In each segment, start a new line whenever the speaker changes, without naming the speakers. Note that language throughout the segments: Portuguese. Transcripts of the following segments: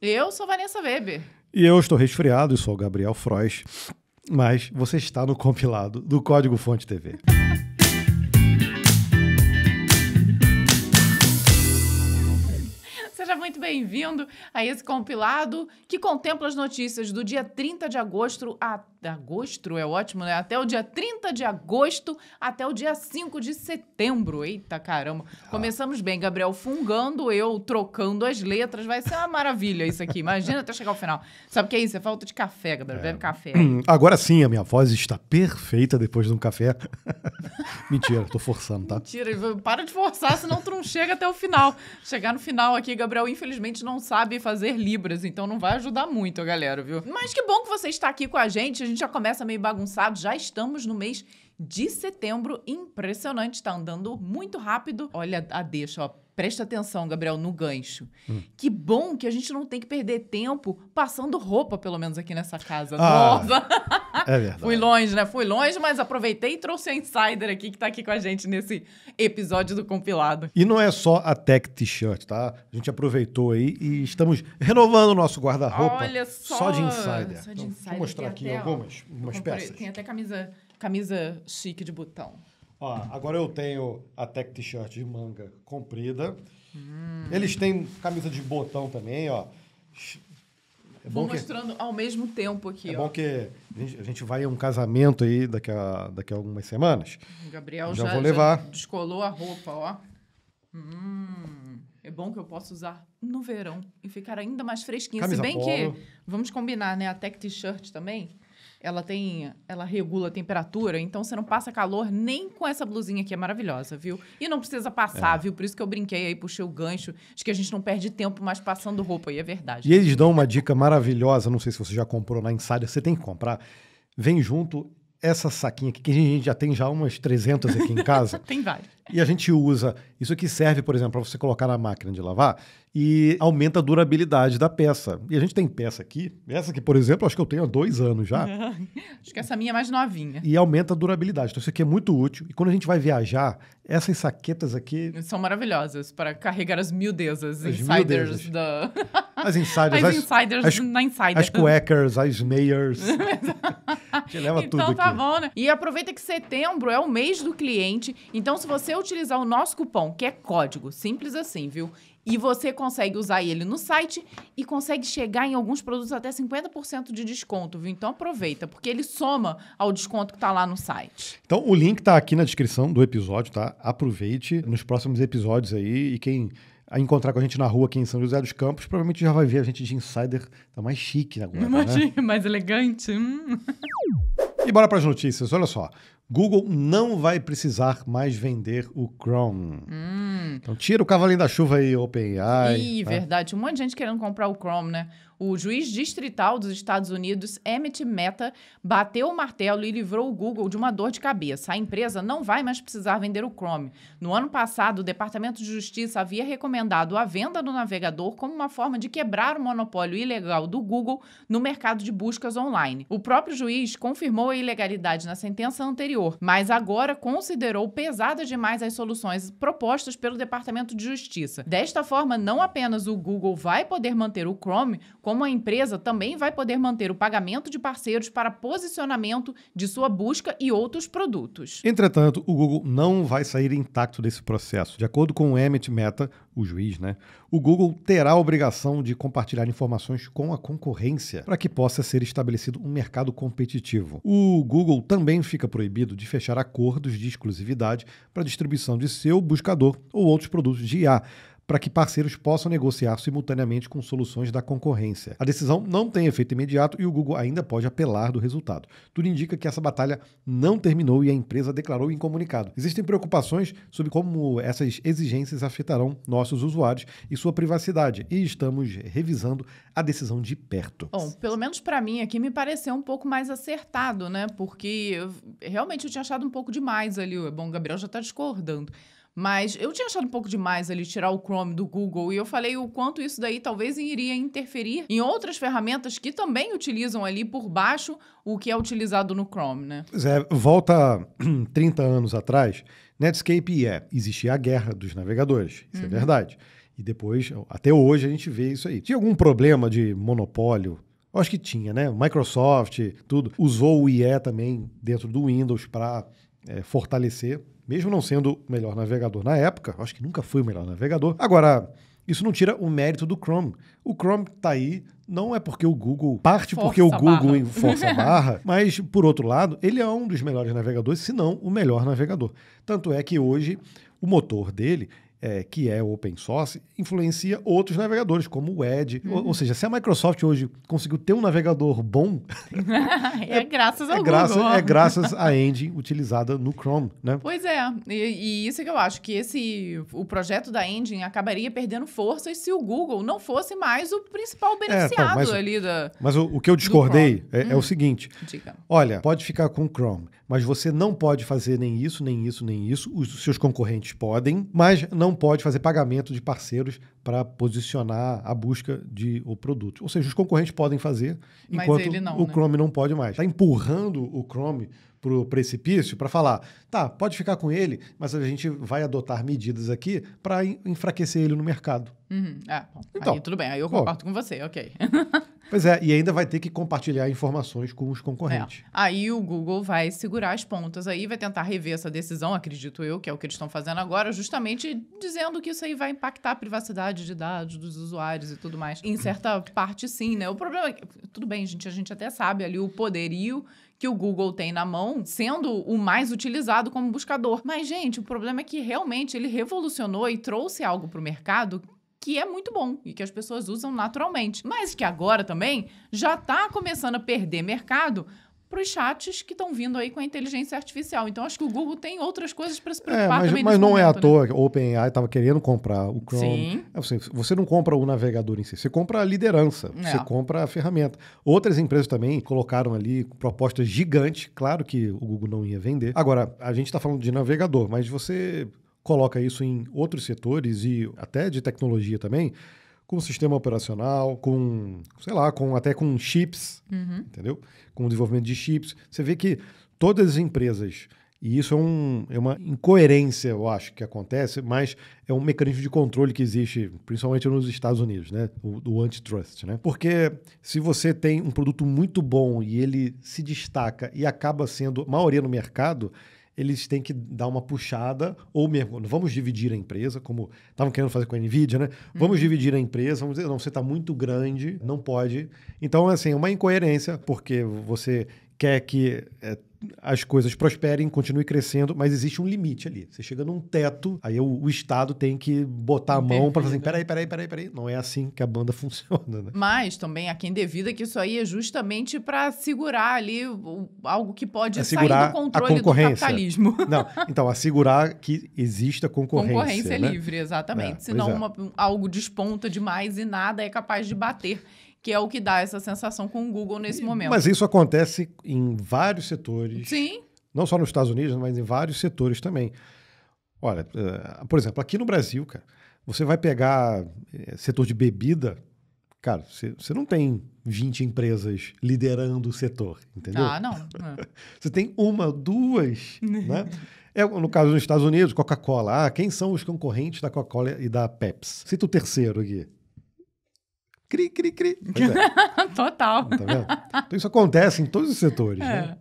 Eu sou Vanessa Weber.
E eu estou resfriado e sou o Gabriel Frois, mas você está no compilado do Código Fonte TV.
Seja muito bem-vindo a esse compilado que contempla as notícias do dia 30 de agosto agosto é ótimo, né? Até o dia 30 de agosto até o dia 5 de setembro. Eita, caramba. Começamos bem, Gabriel fungando, eu trocando as letras. Vai ser uma maravilha isso aqui. Imagina até chegar ao final. Sabe o que é isso? É falta de café, Gabriel. Bebe café.
Agora sim, a minha voz está perfeita depois de um café. Mentira, tô forçando, tá?
Mentira, para de forçar, senão tu não chega até o final. Chegar no final aqui, Gabriel, infelizmente, não sabe fazer libras, então não vai ajudar muito, galera, viu? Mas que bom que você está aqui com a gente já começa meio bagunçado, já estamos no mês de setembro, impressionante, tá andando muito rápido. Olha a deixa, ó. Presta atenção, Gabriel, no gancho. Que bom que a gente não tem que perder tempo passando roupa, pelo menos aqui nessa casa nova.
É verdade.
Fui longe, né? Fui longe, mas aproveitei e trouxe a Insider aqui, que tá aqui com a gente nesse episódio do compilado.
E não é só a Tech T-shirt, tá? A gente aproveitou aí e estamos renovando o nosso guarda-roupa.
Olha
só de Insider.
Só de Insider.
Deixa eu mostrar aqui
até,
algumas peças.
Tem até camisa chique de botão.
Ó, agora eu tenho a Tech T-shirt de manga comprida. Eles têm camisa de botão também, ó.
Vou mostrando ao mesmo tempo aqui,
ó. É
ó.
bom que a gente vai a um casamento aí daqui a algumas semanas.
O Gabriel
já vou levar.
Já descolou a roupa, ó. É bom que eu posso usar no verão e ficar ainda mais fresquinha.
Camisa
Se bem
polo.
que, vamos combinar, né? A Tech T-shirt também, ela regula a temperatura, então você não passa calor nem com essa blusinha aqui, é maravilhosa, viu? E não precisa passar, viu? Por isso que eu brinquei aí, puxei o gancho, de que a gente não perde tempo mais passando roupa, e é verdade.
E eles dão uma dica maravilhosa, não sei se você já comprou na Insider, você tem que comprar. Vem junto essa saquinha aqui, que a gente já tem umas 300 aqui em casa.
Tem vários.
E a gente usa, isso aqui serve, por exemplo, para você colocar na máquina de lavar e aumenta a durabilidade da peça. E a gente tem peça aqui, essa aqui, por exemplo, acho que eu tenho há 2 anos já.
Acho que essa minha é mais novinha.
E aumenta a durabilidade. Então isso aqui é muito útil. E quando a gente vai viajar, essas saquetas aqui...
São maravilhosas para carregar as miudezas,
as
insiders da...
As insiders.
As insiders na Insider.
As cuecas, as meias. A gente leva tudo aqui.
Então tá bom, né? E aproveita que setembro é o mês do cliente. Então, se você utilizar o nosso cupom, que é código, simples assim, viu? E você consegue usar ele no site e consegue chegar em alguns produtos até 50% de desconto, viu? Então aproveita, porque ele soma ao desconto que tá lá no site.
Então o link tá aqui na descrição do episódio, tá? Aproveite nos próximos episódios aí. E quem encontrar com a gente na rua aqui em São José dos Campos, provavelmente já vai ver a gente de Insider. Tá mais chique agora, né?
Mais elegante.
E bora para as notícias. Olha só. Google não vai precisar mais vender o Chrome. Então tira o cavalinho da chuva aí, OpenAI.
Ih, verdade. Um monte de gente querendo comprar o Chrome, né? O juiz distrital dos Estados Unidos, Emmett Mehta, bateu o martelo e livrou o Google de uma dor de cabeça. A empresa não vai mais precisar vender o Chrome. No ano passado, o Departamento de Justiça havia recomendado a venda do navegador como uma forma de quebrar o monopólio ilegal do Google no mercado de buscas online. O próprio juiz confirmou a ilegalidade na sentença anterior, mas agora considerou pesadas demais as soluções propostas pelo Departamento de Justiça. Desta forma, não apenas o Google vai poder manter o Chrome, como a empresa também vai poder manter o pagamento de parceiros para posicionamento de sua busca e outros produtos.
Entretanto, o Google não vai sair intacto desse processo. De acordo com o Emmett Mehta, o juiz, né? O Google terá a obrigação de compartilhar informações com a concorrência para que possa ser estabelecido um mercado competitivo. O Google também fica proibido de fechar acordos de exclusividade para a distribuição de seu buscador ou outros produtos de IA, para que parceiros possam negociar simultaneamente com soluções da concorrência. A decisão não tem efeito imediato e o Google ainda pode apelar do resultado. Tudo indica que essa batalha não terminou e a empresa declarou em comunicado. Existem preocupações sobre como essas exigências afetarão nossos usuários e sua privacidade, e estamos revisando a decisão de perto.
Bom, pelo menos para mim aqui me pareceu um pouco mais acertado, né? Porque realmente eu tinha achado um pouco demais ali. Bom, o Gabriel já está discordando. Mas eu tinha achado um pouco demais ali tirar o Chrome do Google e eu falei o quanto isso daí talvez iria interferir em outras ferramentas que também utilizam ali por baixo o que é utilizado no Chrome, né?
Pois é, volta 30 anos atrás, Netscape existia a guerra dos navegadores, isso é verdade. E depois, até hoje, a gente vê isso aí. Tinha algum problema de monopólio? Eu acho que tinha, né? Microsoft, tudo, usou o IE também dentro do Windows para fortalecer, mesmo não sendo o melhor navegador na época. Eu acho que nunca foi o melhor navegador. Agora, isso não tira o mérito do Chrome. O Chrome tá aí, não é porque o Google porque o Google força a barra, mas, por outro lado, ele é um dos melhores navegadores, se não o melhor navegador. Tanto é que hoje o motor dele, que é open source, influencia outros navegadores, como o Edge. Ou seja, se a Microsoft hoje conseguiu ter um navegador bom...
graças ao Google.
É graças à engine utilizada no Chrome, né?
Pois é. E isso que eu acho, que o projeto da engine acabaria perdendo forças se o Google não fosse mais o principal beneficiado ali da...
Mas o que eu discordei é o seguinte.
Diga.
Olha, pode ficar com o Chrome, mas você não pode fazer nem isso, nem isso, nem isso. Os seus concorrentes podem, mas não pode fazer pagamento de parceiros para posicionar a busca o produto. Ou seja, os concorrentes podem fazer, enquanto o Chrome não pode mais. Está empurrando o Chrome para o precipício para falar, tá, pode ficar com ele, mas a gente vai adotar medidas aqui para enfraquecer ele no mercado.
Então, aí tudo bem, aí eu concordo com você, ok.
Pois é, e ainda vai ter que compartilhar informações com os concorrentes.
Aí o Google vai segurar as pontas aí, vai tentar rever essa decisão, acredito eu, que é o que eles estão fazendo agora, justamente dizendo que isso aí vai impactar a privacidade de dados dos usuários e tudo mais. Em certa parte, sim, né? O problema é que, tudo bem, a gente até sabe ali o poderio que o Google tem na mão, sendo o mais utilizado como buscador. Mas, gente, o problema é que realmente ele revolucionou e trouxe algo para o mercado que é muito bom e que as pessoas usam naturalmente. Mas que agora também já está começando a perder mercado para os chats que estão vindo aí com a inteligência artificial. Então, acho que o Google tem outras coisas para se preocupar também.
Mas não
momento,
é à toa que o OpenAI estava querendo comprar o Chrome.
Sim.
Você não compra o navegador em si, você compra a liderança, você compra a ferramenta. Outras empresas também colocaram ali propostas gigantes. Claro que o Google não ia vender. Agora, a gente está falando de navegador, mas você coloca isso em outros setores e até de tecnologia também, com sistema operacional, até com chips, entendeu? Com o desenvolvimento de chips. Você vê que todas as empresas, e isso é uma incoerência, eu acho, que acontece, mas é um mecanismo de controle que existe, principalmente nos Estados Unidos, né? O antitrust, né? Porque se você tem um produto muito bom e ele se destaca e acaba sendo maioria no mercado, eles têm que dar uma puxada, ou mesmo, vamos dividir a empresa, como estavam querendo fazer com a NVIDIA, né? Vamos dividir a empresa, vamos dizer, não, você está muito grande, não pode. Então, assim, é uma incoerência, porque você quer que as coisas prosperem, continuem crescendo, mas existe um limite ali. Você chega num teto, aí o Estado tem que botar a mão para fazer assim, peraí. Não é assim que a banda funciona, né?
Mas também há quem devida que isso aí é justamente para segurar ali algo que pode sair do controle do capitalismo.
Não, então, assegurar que exista concorrência.
Concorrência
né?
livre, exatamente. Senão algo desponta demais e nada é capaz de bater. Que é o que dá essa sensação com o Google nesse momento.
Mas isso acontece em vários setores.
Sim.
Não só nos Estados Unidos, mas em vários setores também. Olha, por exemplo, aqui no Brasil, cara, você vai pegar setor de bebida, cara, você não tem 20 empresas liderando o setor, entendeu?
Não.
Você tem uma, duas, né? No caso dos Estados Unidos, Coca-Cola. Quem são os concorrentes da Coca-Cola e da Pepsi? Cita o terceiro aqui. Cri.
Total.
Tá vendo? Então isso acontece em todos os setores, né?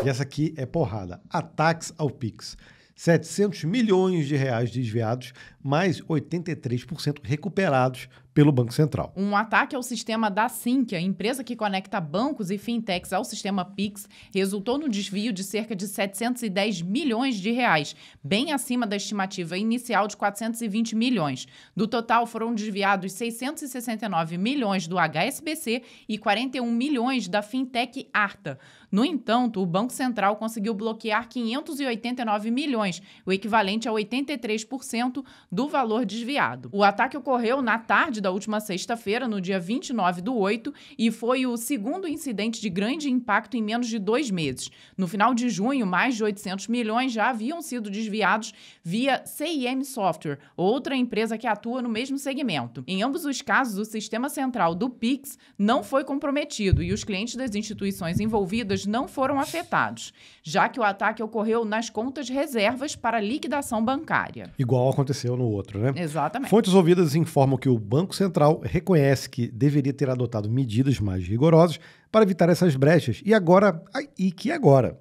E essa aqui é porrada. Ataques ao Pix. 700 milhões de reais desviados, mais 83% recuperados pelo Banco Central.
Um ataque ao sistema da Sinqia, empresa que conecta bancos e fintechs ao sistema Pix, resultou no desvio de cerca de 710 milhões de reais, bem acima da estimativa inicial de 420 milhões. Do total, foram desviados 669 milhões do HSBC e 41 milhões da fintech Arta. No entanto, o Banco Central conseguiu bloquear 589 milhões, o equivalente a 83% do valor desviado. O ataque ocorreu na tarde cometido a última sexta-feira, no dia 29/8, e foi o segundo incidente de grande impacto em menos de 2 meses. No final de junho, mais de 800 milhões já haviam sido desviados via CIM Software, outra empresa que atua no mesmo segmento. Em ambos os casos, o sistema central do Pix não foi comprometido e os clientes das instituições envolvidas não foram afetados, já que o ataque ocorreu nas contas reservas para liquidação bancária.
Igual aconteceu no outro, né?
Exatamente.
Fontes ouvidas informam que o Banco Central reconhece que deveria ter adotado medidas mais rigorosas para evitar essas brechas que agora,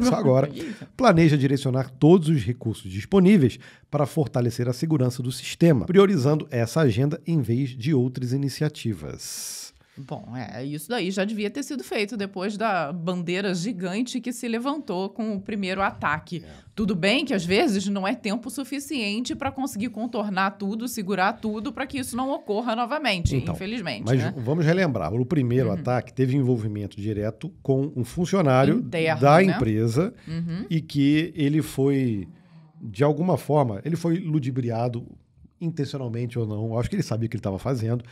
só agora, planeja direcionar todos os recursos disponíveis para fortalecer a segurança do sistema, priorizando essa agenda em vez de outras iniciativas.
Bom, isso daí já devia ter sido feito depois da bandeira gigante que se levantou com o primeiro ataque. Tudo bem que às vezes não é tempo suficiente para conseguir contornar tudo, segurar tudo, para que isso não ocorra novamente,
então,
infelizmente.
Mas
né?
vamos relembrar, o primeiro ataque teve envolvimento direto com um funcionário
interno,
da
né?
empresa e que ele foi, de alguma forma, ele foi ludibriado, intencionalmente ou não, acho que ele sabia o que ele estava fazendo,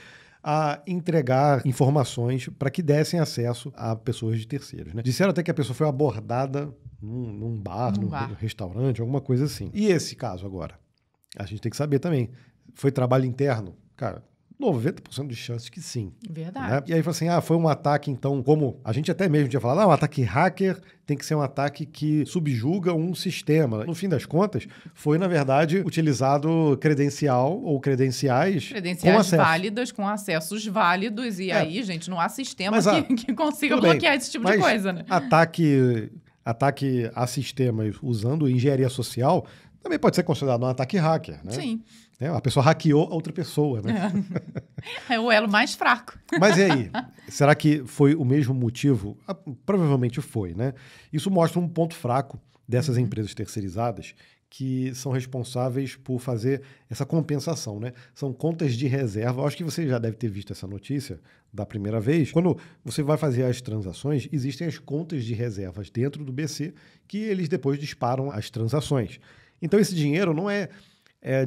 a entregar informações para que dessem acesso a pessoas de terceiros. Né? Disseram até que a pessoa foi abordada num bar, restaurante, alguma coisa assim. E esse caso agora? A gente tem que saber também. Foi trabalho interno? Cara, 90% de chances que sim.
Verdade.
Né? E aí fala assim, foi um ataque, então, como a gente até mesmo tinha falado, um ataque hacker tem que ser um ataque que subjuga um sistema. No fim das contas, foi, na verdade, utilizado credencial ou credenciais com acesso.
Válidas, com acessos válidos, e aí, gente, não há sistema que consiga
tudo
bloquear
bem,
esse tipo de coisa, né?
Ataque a sistemas usando engenharia social também pode ser considerado um ataque hacker, né?
Sim.
A pessoa hackeou a outra pessoa, né?
É o elo mais fraco.
Mas e aí? Será que foi o mesmo motivo? Provavelmente foi, né? Isso mostra um ponto fraco dessas empresas terceirizadas que são responsáveis por fazer essa compensação, né? São contas de reserva. Eu acho que você já deve ter visto essa notícia da primeira vez. Quando você vai fazer as transações, existem as contas de reservas dentro do BC que eles depois disparam as transações. Então esse dinheiro não é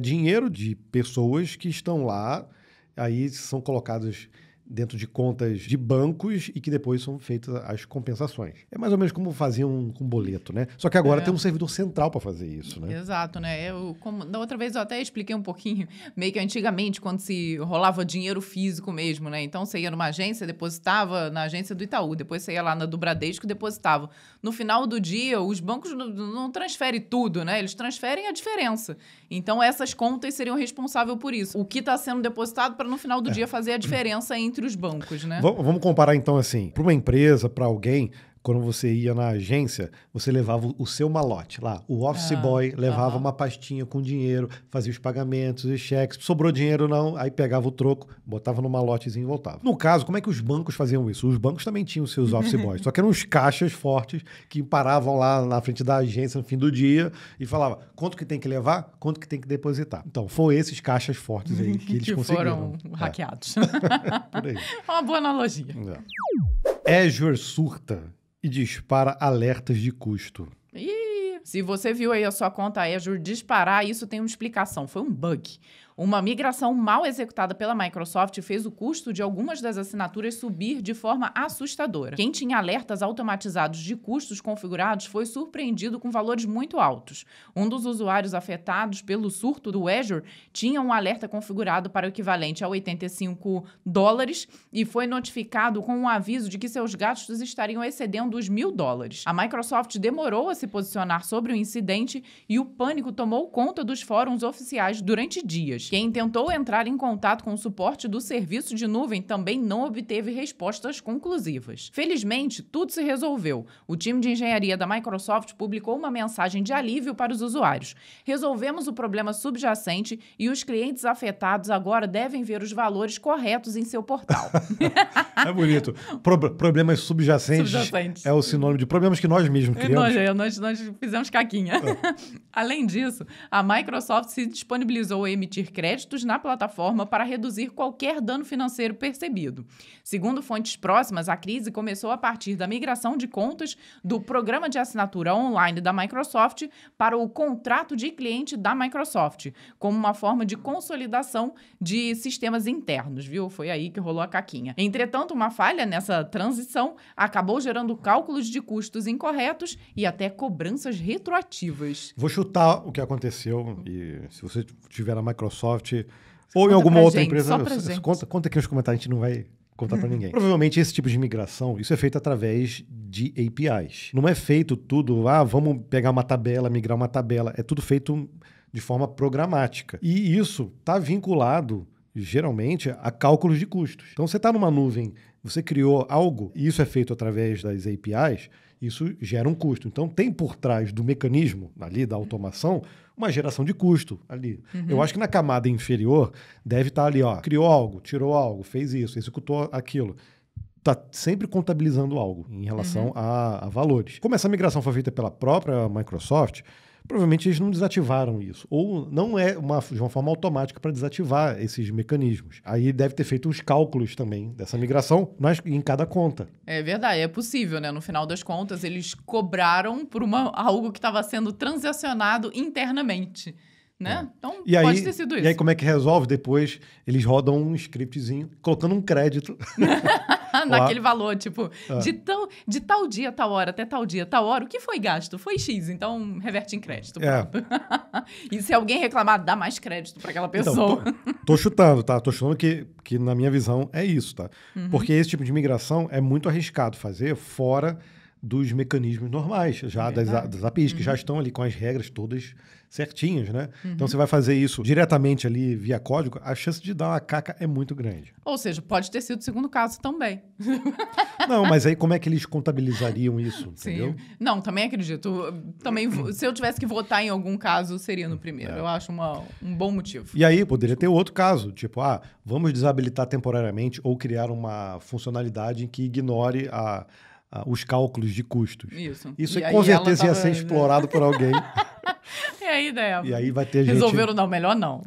dinheiro de pessoas que estão lá, aí são colocadas dentro de contas de bancos e que depois são feitas as compensações. É mais ou menos como faziam com boleto, né? Só que agora tem um servidor central para fazer isso, né?
Exato, né? Da outra vez eu até expliquei um pouquinho, meio que antigamente, quando se rolava dinheiro físico mesmo, né? Então você ia numa agência, depositava na agência do Itaú, depois você ia lá na do Bradesco e depositava. No final do dia, os bancos não transferem tudo, né? Eles transferem a diferença. Então essas contas seriam responsáveis por isso. O que está sendo depositado para no final do dia fazer a diferença entre os bancos, né?
Vamos comparar então assim, para uma empresa, para alguém, quando você ia na agência, você levava o seu malote lá. O office boy levava uma pastinha com dinheiro, fazia os pagamentos, os cheques. Sobrou dinheiro não, aí pegava o troco, botava no malotezinho e voltava. No caso, como é que os bancos faziam isso? Os bancos também tinham os seus office boys, só que eram uns caixas fortes que paravam lá na frente da agência no fim do dia e falavam quanto que tem que levar, quanto que tem que depositar. Então, foram esses caixas fortes aí que eles conseguiram.
Foram hackeados.
Por aí.
Uma boa analogia.
Azure surta e dispara alertas de custo.
Se você viu aí a sua conta Azure disparar, isso tem uma explicação. Foi um bug. Uma migração mal executada pela Microsoft fez o custo de algumas das assinaturas subir de forma assustadora. Quem tinha alertas automatizados de custos configurados foi surpreendido com valores muito altos. Um dos usuários afetados pelo surto do Azure tinha um alerta configurado para o equivalente a $85 e foi notificado com um aviso de que seus gastos estariam excedendo os $1.000. A Microsoft demorou a se posicionar sobre o incidente e o pânico tomou conta dos fóruns oficiais durante dias. Quem tentou entrar em contato com o suporte do serviço de nuvem também não obteve respostas conclusivas. Felizmente, tudo se resolveu. O time de engenharia da Microsoft publicou uma mensagem de alívio para os usuários. Resolvemos o problema subjacente e os clientes afetados agora devem ver os valores corretos em seu portal.
É bonito. Problemas subjacentes é o sinônimo de problemas que nós mesmos criamos.
Nós fizemos caquinha. Além disso, a Microsoft se disponibilizou a emitir créditos na plataforma para reduzir qualquer dano financeiro percebido. Segundo fontes próximas, a crise começou a partir da migração de contas do programa de assinatura online da Microsoft para o contrato de cliente da Microsoft, como uma forma de consolidação de sistemas internos, viu? Foi aí que rolou a caquinha. Entretanto, uma falha nessa transição acabou gerando cálculos de custos incorretos e até cobranças retroativas.
Vou chutar o que aconteceu e se você tiver na Microsoft ou em alguma outra empresa, conta aqui nos comentários, a gente não vai contar para ninguém. Provavelmente esse tipo de migração, isso é feito através de APIs. Não é feito tudo, vamos pegar uma tabela, migrar uma tabela. É tudo feito de forma programática. E isso está vinculado, geralmente, a cálculos de custos. Então, você está numa nuvem, você criou algo, e isso é feito através das APIs, isso gera um custo. Então, tem por trás do mecanismo ali, da automação, uma geração de custo ali. Eu acho que na camada inferior deve estar ali, criou algo, tirou algo, fez isso, executou aquilo. Está sempre contabilizando algo em relação a valores. Como essa migração foi feita pela própria Microsoft, provavelmente eles não desativaram isso. Ou não é de uma forma automática para desativar esses mecanismos. Aí deve ter feito os cálculos também dessa migração em cada conta.
É verdade, é possível, né? No final das contas, eles cobraram por algo que estava sendo transacionado internamente. Né? Então, pode ter sido isso.
E aí, como é que resolve? Depois, eles rodam um scriptzinho, colocando um crédito.
Naquele valor, tipo, de tal dia, tal hora, até tal dia, tal hora, o que foi gasto? Foi X, então reverte em crédito. E se alguém reclamar, dá mais crédito para aquela pessoa.
Então, tô chutando, tá? Tô chutando que, na minha visão, é isso, tá? Porque esse tipo de migração é muito arriscado fazer fora dos mecanismos normais, já das APIs, que já estão ali com as regras todas certinhas, né? Então, você vai fazer isso diretamente ali via código, a chance de dar uma caca é muito grande.
Ou seja, pode ter sido o segundo caso também.
Não, mas aí como é que eles contabilizariam isso, entendeu?
Sim. Não, também acredito. Também, se eu tivesse que votar em algum caso, seria no primeiro. Eu acho um bom motivo.
E aí, poderia ter outro caso, tipo, vamos desabilitar temporariamente ou criar uma funcionalidade que ignore os cálculos de custos. Isso com certeza ia ser explorado por alguém.
E aí, né?
E aí vai ter gente...
Resolveram, não, melhor não.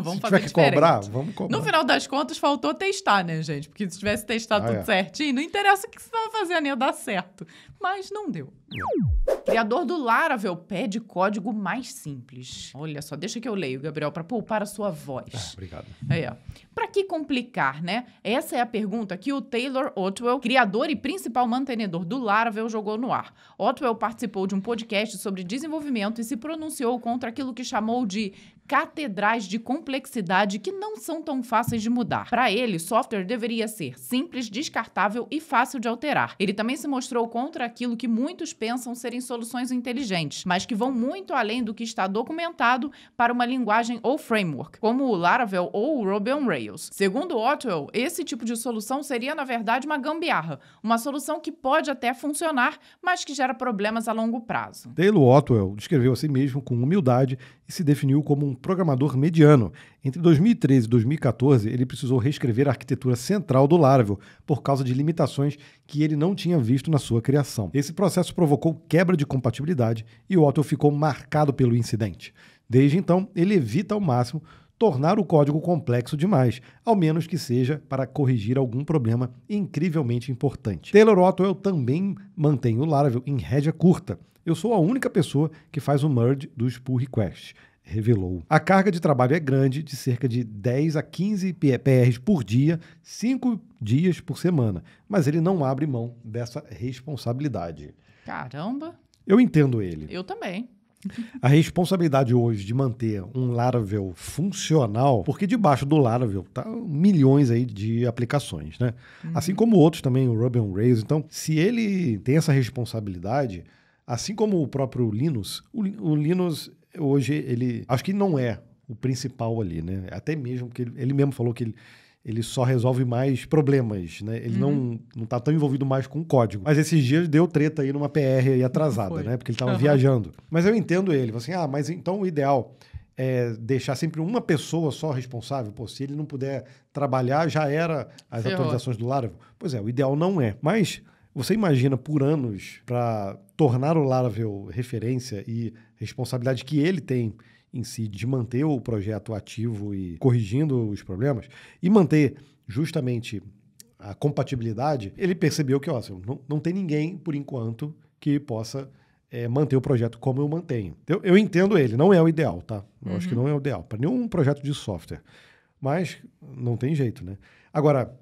Vamos fazer
diferente. Se tiver que cobrar, vamos cobrar.
No final das contas, faltou testar, né, gente? Porque se tivesse testado tudo certinho, não interessa o que você estava fazendo, ia dar certo. Mas não deu. Criador do Laravel pede código mais simples. Olha só, deixa que eu leio, Gabriel, para poupar a sua voz.
Obrigado.
Para que complicar, né? Essa é a pergunta que o Taylor Otwell, criador e principal mantenedor do Laravel, jogou no ar. Otwell participou de um podcast sobre desenvolvimento e se pronunciou contra aquilo que chamou de catedrais de complexidade que não são tão fáceis de mudar. Para ele, software deveria ser simples, descartável e fácil de alterar. Ele também se mostrou contra aquilo que muitos pensam serem soluções inteligentes, mas que vão muito além do que está documentado para uma linguagem ou framework, como o Laravel ou o Ruby on Rails. Segundo Otwell, esse tipo de solução seria, na verdade, uma gambiarra, uma solução que pode até funcionar, mas que gera problemas a longo prazo.
Taylor Otwell descreveu a si mesmo com humildade e se definiu como um programador mediano. Entre 2013 e 2014, ele precisou reescrever a arquitetura central do Laravel por causa de limitações que ele não tinha visto na sua criação. Esse processo provocou quebra de compatibilidade e Otwell ficou marcado pelo incidente. Desde então, ele evita ao máximo tornar o código complexo demais, ao menos que seja para corrigir algum problema incrivelmente importante. Taylor Otwell também mantém o Laravel em rédea curta. Eu sou a única pessoa que faz o merge dos pull requests, revelou. A carga de trabalho é grande, de cerca de 10 a 15 PRs por dia, 5 dias por semana, mas ele não abre mão dessa responsabilidade.
Caramba!
Eu entendo ele.
Eu também.
A responsabilidade hoje de manter um Laravel funcional, porque debaixo do Laravel tá milhões aí de aplicações, né? Assim como outros também, o Ruby on Rails. Então, se ele tem essa responsabilidade, assim como o próprio Linus, o Linus hoje, ele acho que não é o principal ali, né? Até mesmo que ele mesmo falou que ele só resolve mais problemas, né? Ele não tá tão envolvido mais com o código. Mas esses dias deu treta aí numa PR aí atrasada, né? Porque ele tava viajando. Mas eu entendo ele. Assim, mas então o ideal é deixar sempre uma pessoa só responsável. Pô, se ele não puder trabalhar, já era as atualizações do Laravel. Pois é, o ideal não é. Mas você imagina por anos para tornar o Laravel referência e responsabilidade que ele tem em si de manter o projeto ativo e corrigindo os problemas e manter justamente a compatibilidade, ele percebeu que não tem ninguém, por enquanto, que possa manter o projeto como eu mantenho. Eu entendo ele, não é o ideal, tá? Eu acho que não é o ideal para nenhum projeto de software. Mas não tem jeito, né? Agora,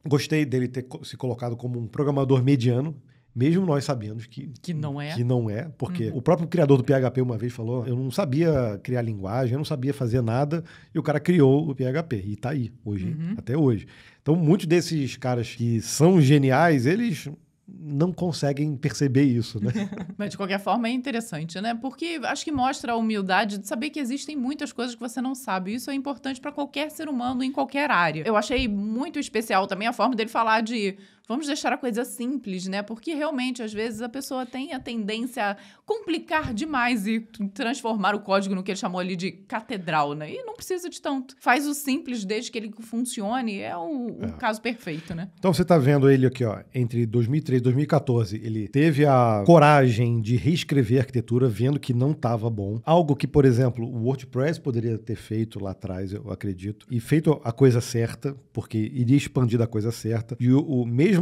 gostei dele ter se colocado como um programador mediano, mesmo nós sabendo que não é. Que não é, porque o próprio criador do PHP uma vez falou, eu não sabia criar linguagem, eu não sabia fazer nada, e o cara criou o PHP, e tá aí, hoje, até hoje. Então, muitos desses caras que são geniais, eles não conseguem perceber isso, né?
Mas, de qualquer forma, é interessante, né? Porque acho que mostra a humildade de saber que existem muitas coisas que você não sabe. Isso é importante para qualquer ser humano em qualquer área. Eu achei muito especial também a forma dele falar de vamos deixar a coisa simples, né? Porque realmente, às vezes, a pessoa tem a tendência a complicar demais e transformar o código no que ele chamou ali de catedral, né? E não precisa de tanto. Faz o simples desde que ele funcione. É o caso perfeito, né?
Então, você tá vendo ele aqui, ó, entre 2013 e 2014, ele teve a coragem de reescrever a arquitetura, vendo que não estava bom. Algo que, por exemplo, o WordPress poderia ter feito lá atrás, eu acredito. E feito a coisa certa, porque iria expandir da coisa certa. E o mesmo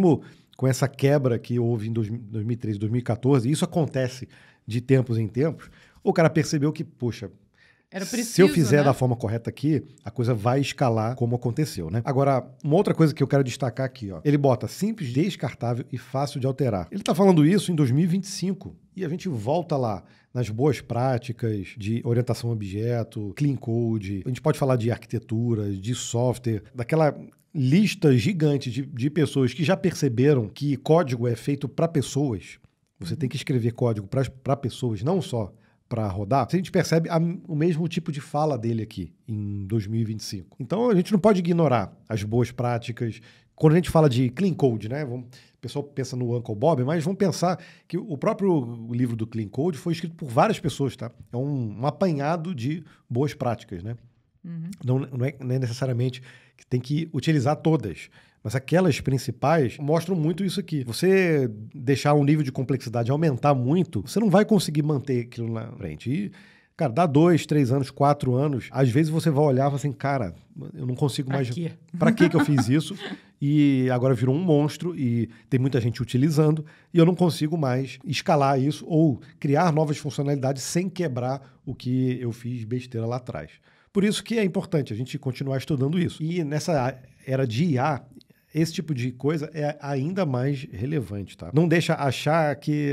com essa quebra que houve em 2013, 2014, isso acontece de tempos em tempos, o cara percebeu que, poxa,
era preciso,
se eu fizer
né?
da forma correta aqui, a coisa vai escalar como aconteceu, né? Agora, uma outra coisa que eu quero destacar aqui, ó. Ele bota simples, descartável e fácil de alterar. Ele tá falando isso em 2025 e a gente volta lá nas boas práticas de orientação a objeto, clean code. A gente pode falar de arquitetura, de software, daquela lista gigante de pessoas que já perceberam que código é feito para pessoas. Você tem que escrever código para pessoas, não só para rodar. A gente percebe o mesmo tipo de fala dele aqui em 2025. Então a gente não pode ignorar as boas práticas. Quando a gente fala de clean code, né? O pessoal pensa no Uncle Bob, mas vamos pensar que o próprio livro do clean code foi escrito por várias pessoas, tá? É um apanhado de boas práticas, né? Não é necessariamente que tem que utilizar todas, mas aquelas principais mostram muito isso aqui. Você deixar o nível de complexidade aumentar muito, você não vai conseguir manter aquilo na frente. E, cara, dá 2, 3 anos, 4 anos, às vezes você vai olhar e fala assim, cara, eu não consigo mais... Pra que eu fiz isso? E agora virou um monstro e tem muita gente utilizando e eu não consigo mais escalar isso ou criar novas funcionalidades sem quebrar o que eu fiz besteira lá atrás. Por isso que é importante a gente continuar estudando isso. E nessa era de IA, esse tipo de coisa é ainda mais relevante, tá? Não deixa achar que,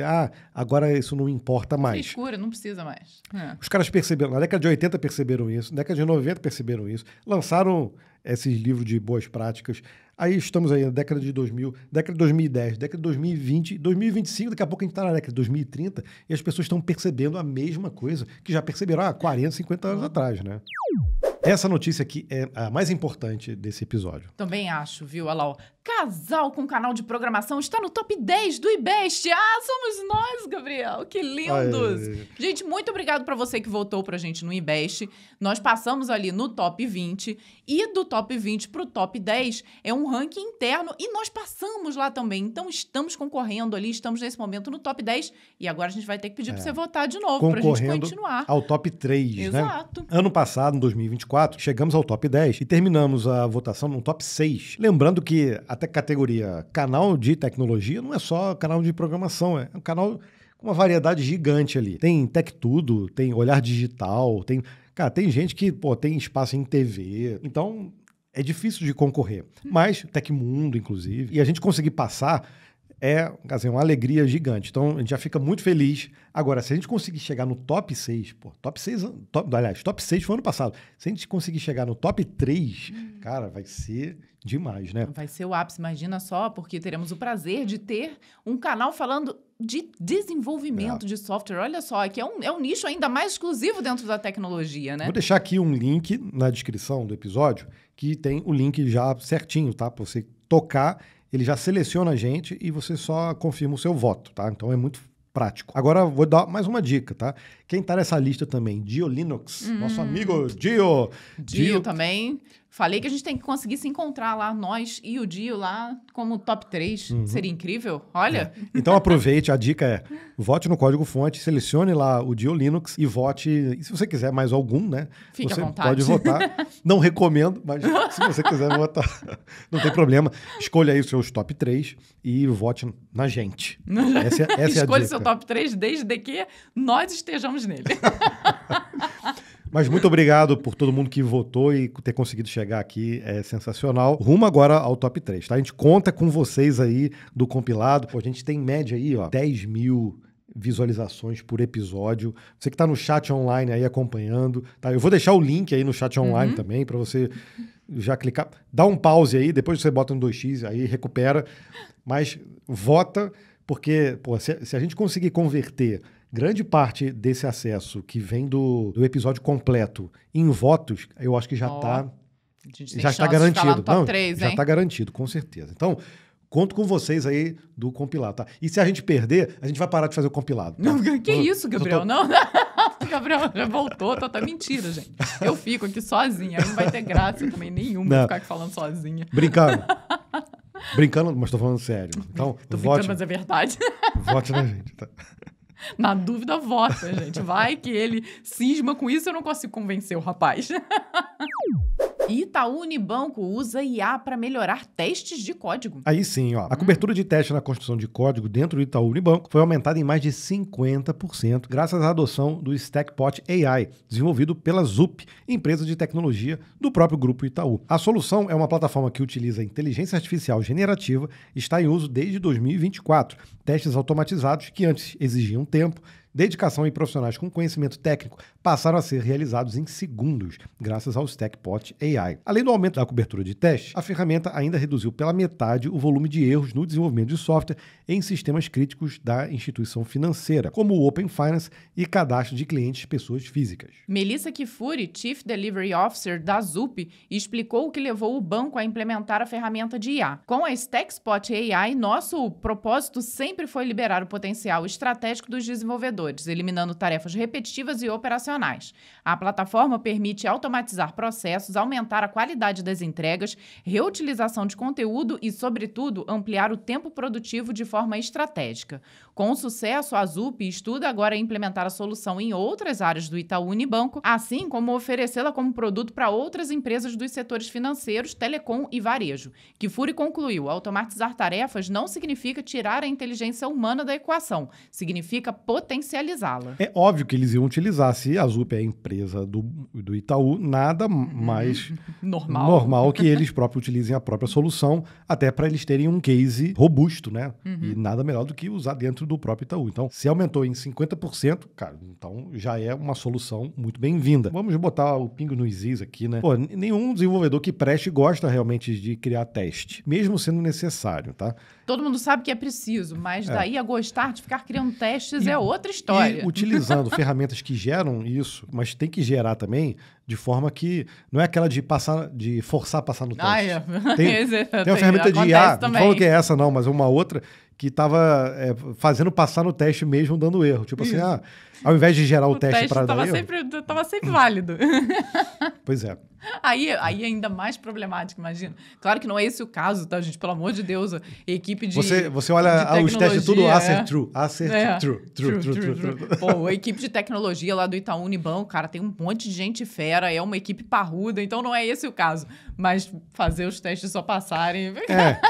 agora isso não importa mais.
Frescura, não precisa mais.
Os caras perceberam, na década de 80 perceberam isso, na década de 90 perceberam isso, lançaram esses livros de boas práticas. Aí estamos aí na década de 2000, década de 2010, década de 2020, 2025, daqui a pouco a gente está na década de 2030 e as pessoas estão percebendo a mesma coisa que já perceberam há 40, 50 anos atrás, né? Essa notícia aqui é a mais importante desse episódio.
Também acho, viu? Olha lá, ó. Casal com canal de programação está no top 10 do IBEST. Somos nós, Gabriel. Que lindos. Gente, muito obrigado para você que votou pra gente no IBEST. Nós passamos ali no top 20 e do top 20 pro top 10 é um ranking interno e nós passamos lá também. Então, estamos concorrendo ali, estamos nesse momento no top 10 e agora a gente vai ter que pedir pra você votar de novo pra gente continuar.
Ao top 3,
Exato.
Né? Ano passado, em 2024, chegamos ao top 10 e terminamos a votação no top 6. Lembrando que até categoria canal de tecnologia não é só canal de programação, é um canal com uma variedade gigante ali. Tem Tech Tudo, tem Olhar Digital, tem gente que tem espaço em TV. Então, é difícil de concorrer. Mas Tecmundo, inclusive, e a gente conseguir passar é uma alegria gigante. Então, a gente já fica muito feliz. Agora, se a gente conseguir chegar no top 6, top 6 foi ano passado. Se a gente conseguir chegar no top 3, cara, vai ser demais, né?
Vai ser o ápice, imagina só, porque teremos o prazer de ter um canal falando de desenvolvimento de software. Olha só, que é um nicho ainda mais exclusivo dentro da tecnologia, né?
Vou deixar aqui um link na descrição do episódio, que tem o link já certinho, tá? Para você tocar, ele já seleciona a gente e você só confirma o seu voto, tá? Então é muito prático. Agora vou dar mais uma dica, tá? Quem tá nessa lista também, Dio Linux, nosso amigo Dio.
Dio também Falei que a gente tem que conseguir se encontrar lá, nós e o Dio lá como top 3. Seria incrível. Olha.
Então aproveite, a dica é, vote no código-fonte, selecione lá o Dio Linux e vote, e se você quiser mais algum, né?
Fique
você
à vontade.
pode votar. Não recomendo, mas se você quiser votar, não tem problema. Escolha aí os seus top 3 e vote na gente. Essa é a dica.
Escolha seu top 3 desde que nós estejamos nele.
Mas muito obrigado por todo mundo que votou e ter conseguido chegar aqui. É sensacional. Rumo agora ao top 3, tá? A gente conta com vocês aí do compilado. Pô, a gente tem em média aí, ó, 10 mil visualizações por episódio. Você que tá no chat online aí acompanhando, tá? Eu vou deixar o link aí no chat online também para você já clicar. Dá um pause aí, depois você bota um 2x, aí recupera. Mas vota, porque pô, se a gente conseguir converter grande parte desse acesso que vem do episódio completo em votos, eu acho que já está garantido.
Top 3,
já está garantido, com certeza. Então, conto com vocês aí do compilado, tá? E se a gente perder, a gente vai parar de fazer o compilado. Tá?
Não, que isso, Gabriel? Não, Gabriel já voltou, tá mentira, gente. Eu fico aqui sozinha, aí não vai ter graça também nenhuma ficar aqui falando sozinha.
Brincando, mas tô falando sério. Então,
tô brincando, mas é verdade.
Vote na gente, tá?
Na dúvida, vota, gente. Vai que ele cisma com isso, eu não consigo convencer o rapaz. Itaú Unibanco usa IA para melhorar testes de código.
Aí sim, ó. A cobertura de teste na construção de código dentro do Itaú Unibanco foi aumentada em mais de 50% graças à adoção do Stackpot AI, desenvolvido pela Zup, empresa de tecnologia do próprio grupo Itaú. A solução é uma plataforma que utiliza inteligência artificial generativa e está em uso desde 2024. Testes automatizados que antes exigiam tempo, dedicação e profissionais com conhecimento técnico passaram a ser realizados em segundos, graças ao Stackpot AI. Além do aumento da cobertura de teste, a ferramenta ainda reduziu pela metade o volume de erros no desenvolvimento de software em sistemas críticos da instituição financeira, como o Open Finance e cadastro de clientes pessoas físicas.
Melissa Kifuri, Chief Delivery Officer da Zup, explicou o que levou o banco a implementar a ferramenta de IA. Com a Stackpot AI, nosso propósito sempre foi liberar o potencial estratégico dos desenvolvedores, eliminando tarefas repetitivas e operacionais. A plataforma permite automatizar processos, aumentar a qualidade das entregas, reutilização de conteúdo e, sobretudo, ampliar o tempo produtivo de forma estratégica. Com sucesso, a Zup estuda agora implementar a solução em outras áreas do Itaú Unibanco, assim como oferecê-la como produto para outras empresas dos setores financeiros, telecom e varejo. Kifuri concluiu: automatizar tarefas não significa tirar a inteligência humana da equação, significa potencializá-la.
É óbvio que eles iam utilizar, se a Zup é a empresa do Itaú, nada mais normal que eles próprios utilizem a própria solução, até para eles terem um case robusto, né? E nada melhor do que usar dentro do próprio Itaú. Então, se aumentou em 50%, cara, então já é uma solução muito bem-vinda. Vamos botar o pingo nos is aqui, né? Pô, nenhum desenvolvedor que preste gosta realmente de criar teste, mesmo sendo necessário, tá?
Todo mundo sabe que é preciso, mas daí a gostar de ficar criando testes é outra história.
E utilizando ferramentas que geram isso, mas tem que gerar também de forma que não é aquela de forçar a passar no teste. Tem uma ferramenta de IA, não falo que é essa não, mas é uma outra que estava fazendo passar no teste mesmo dando erro. Tipo assim, ao invés de gerar o teste para dar erro...
Tava sempre válido.
Pois é.
Aí é ainda mais problemático, imagina. Claro que não é esse o caso, tá, gente? Pelo amor de Deus, a equipe de
Você olha os testes tudo true.
Pô, a equipe de tecnologia lá do Itaú Unibanco, cara, tem um monte de gente fera, é uma equipe parruda, então não é esse o caso. Mas fazer os testes só passarem...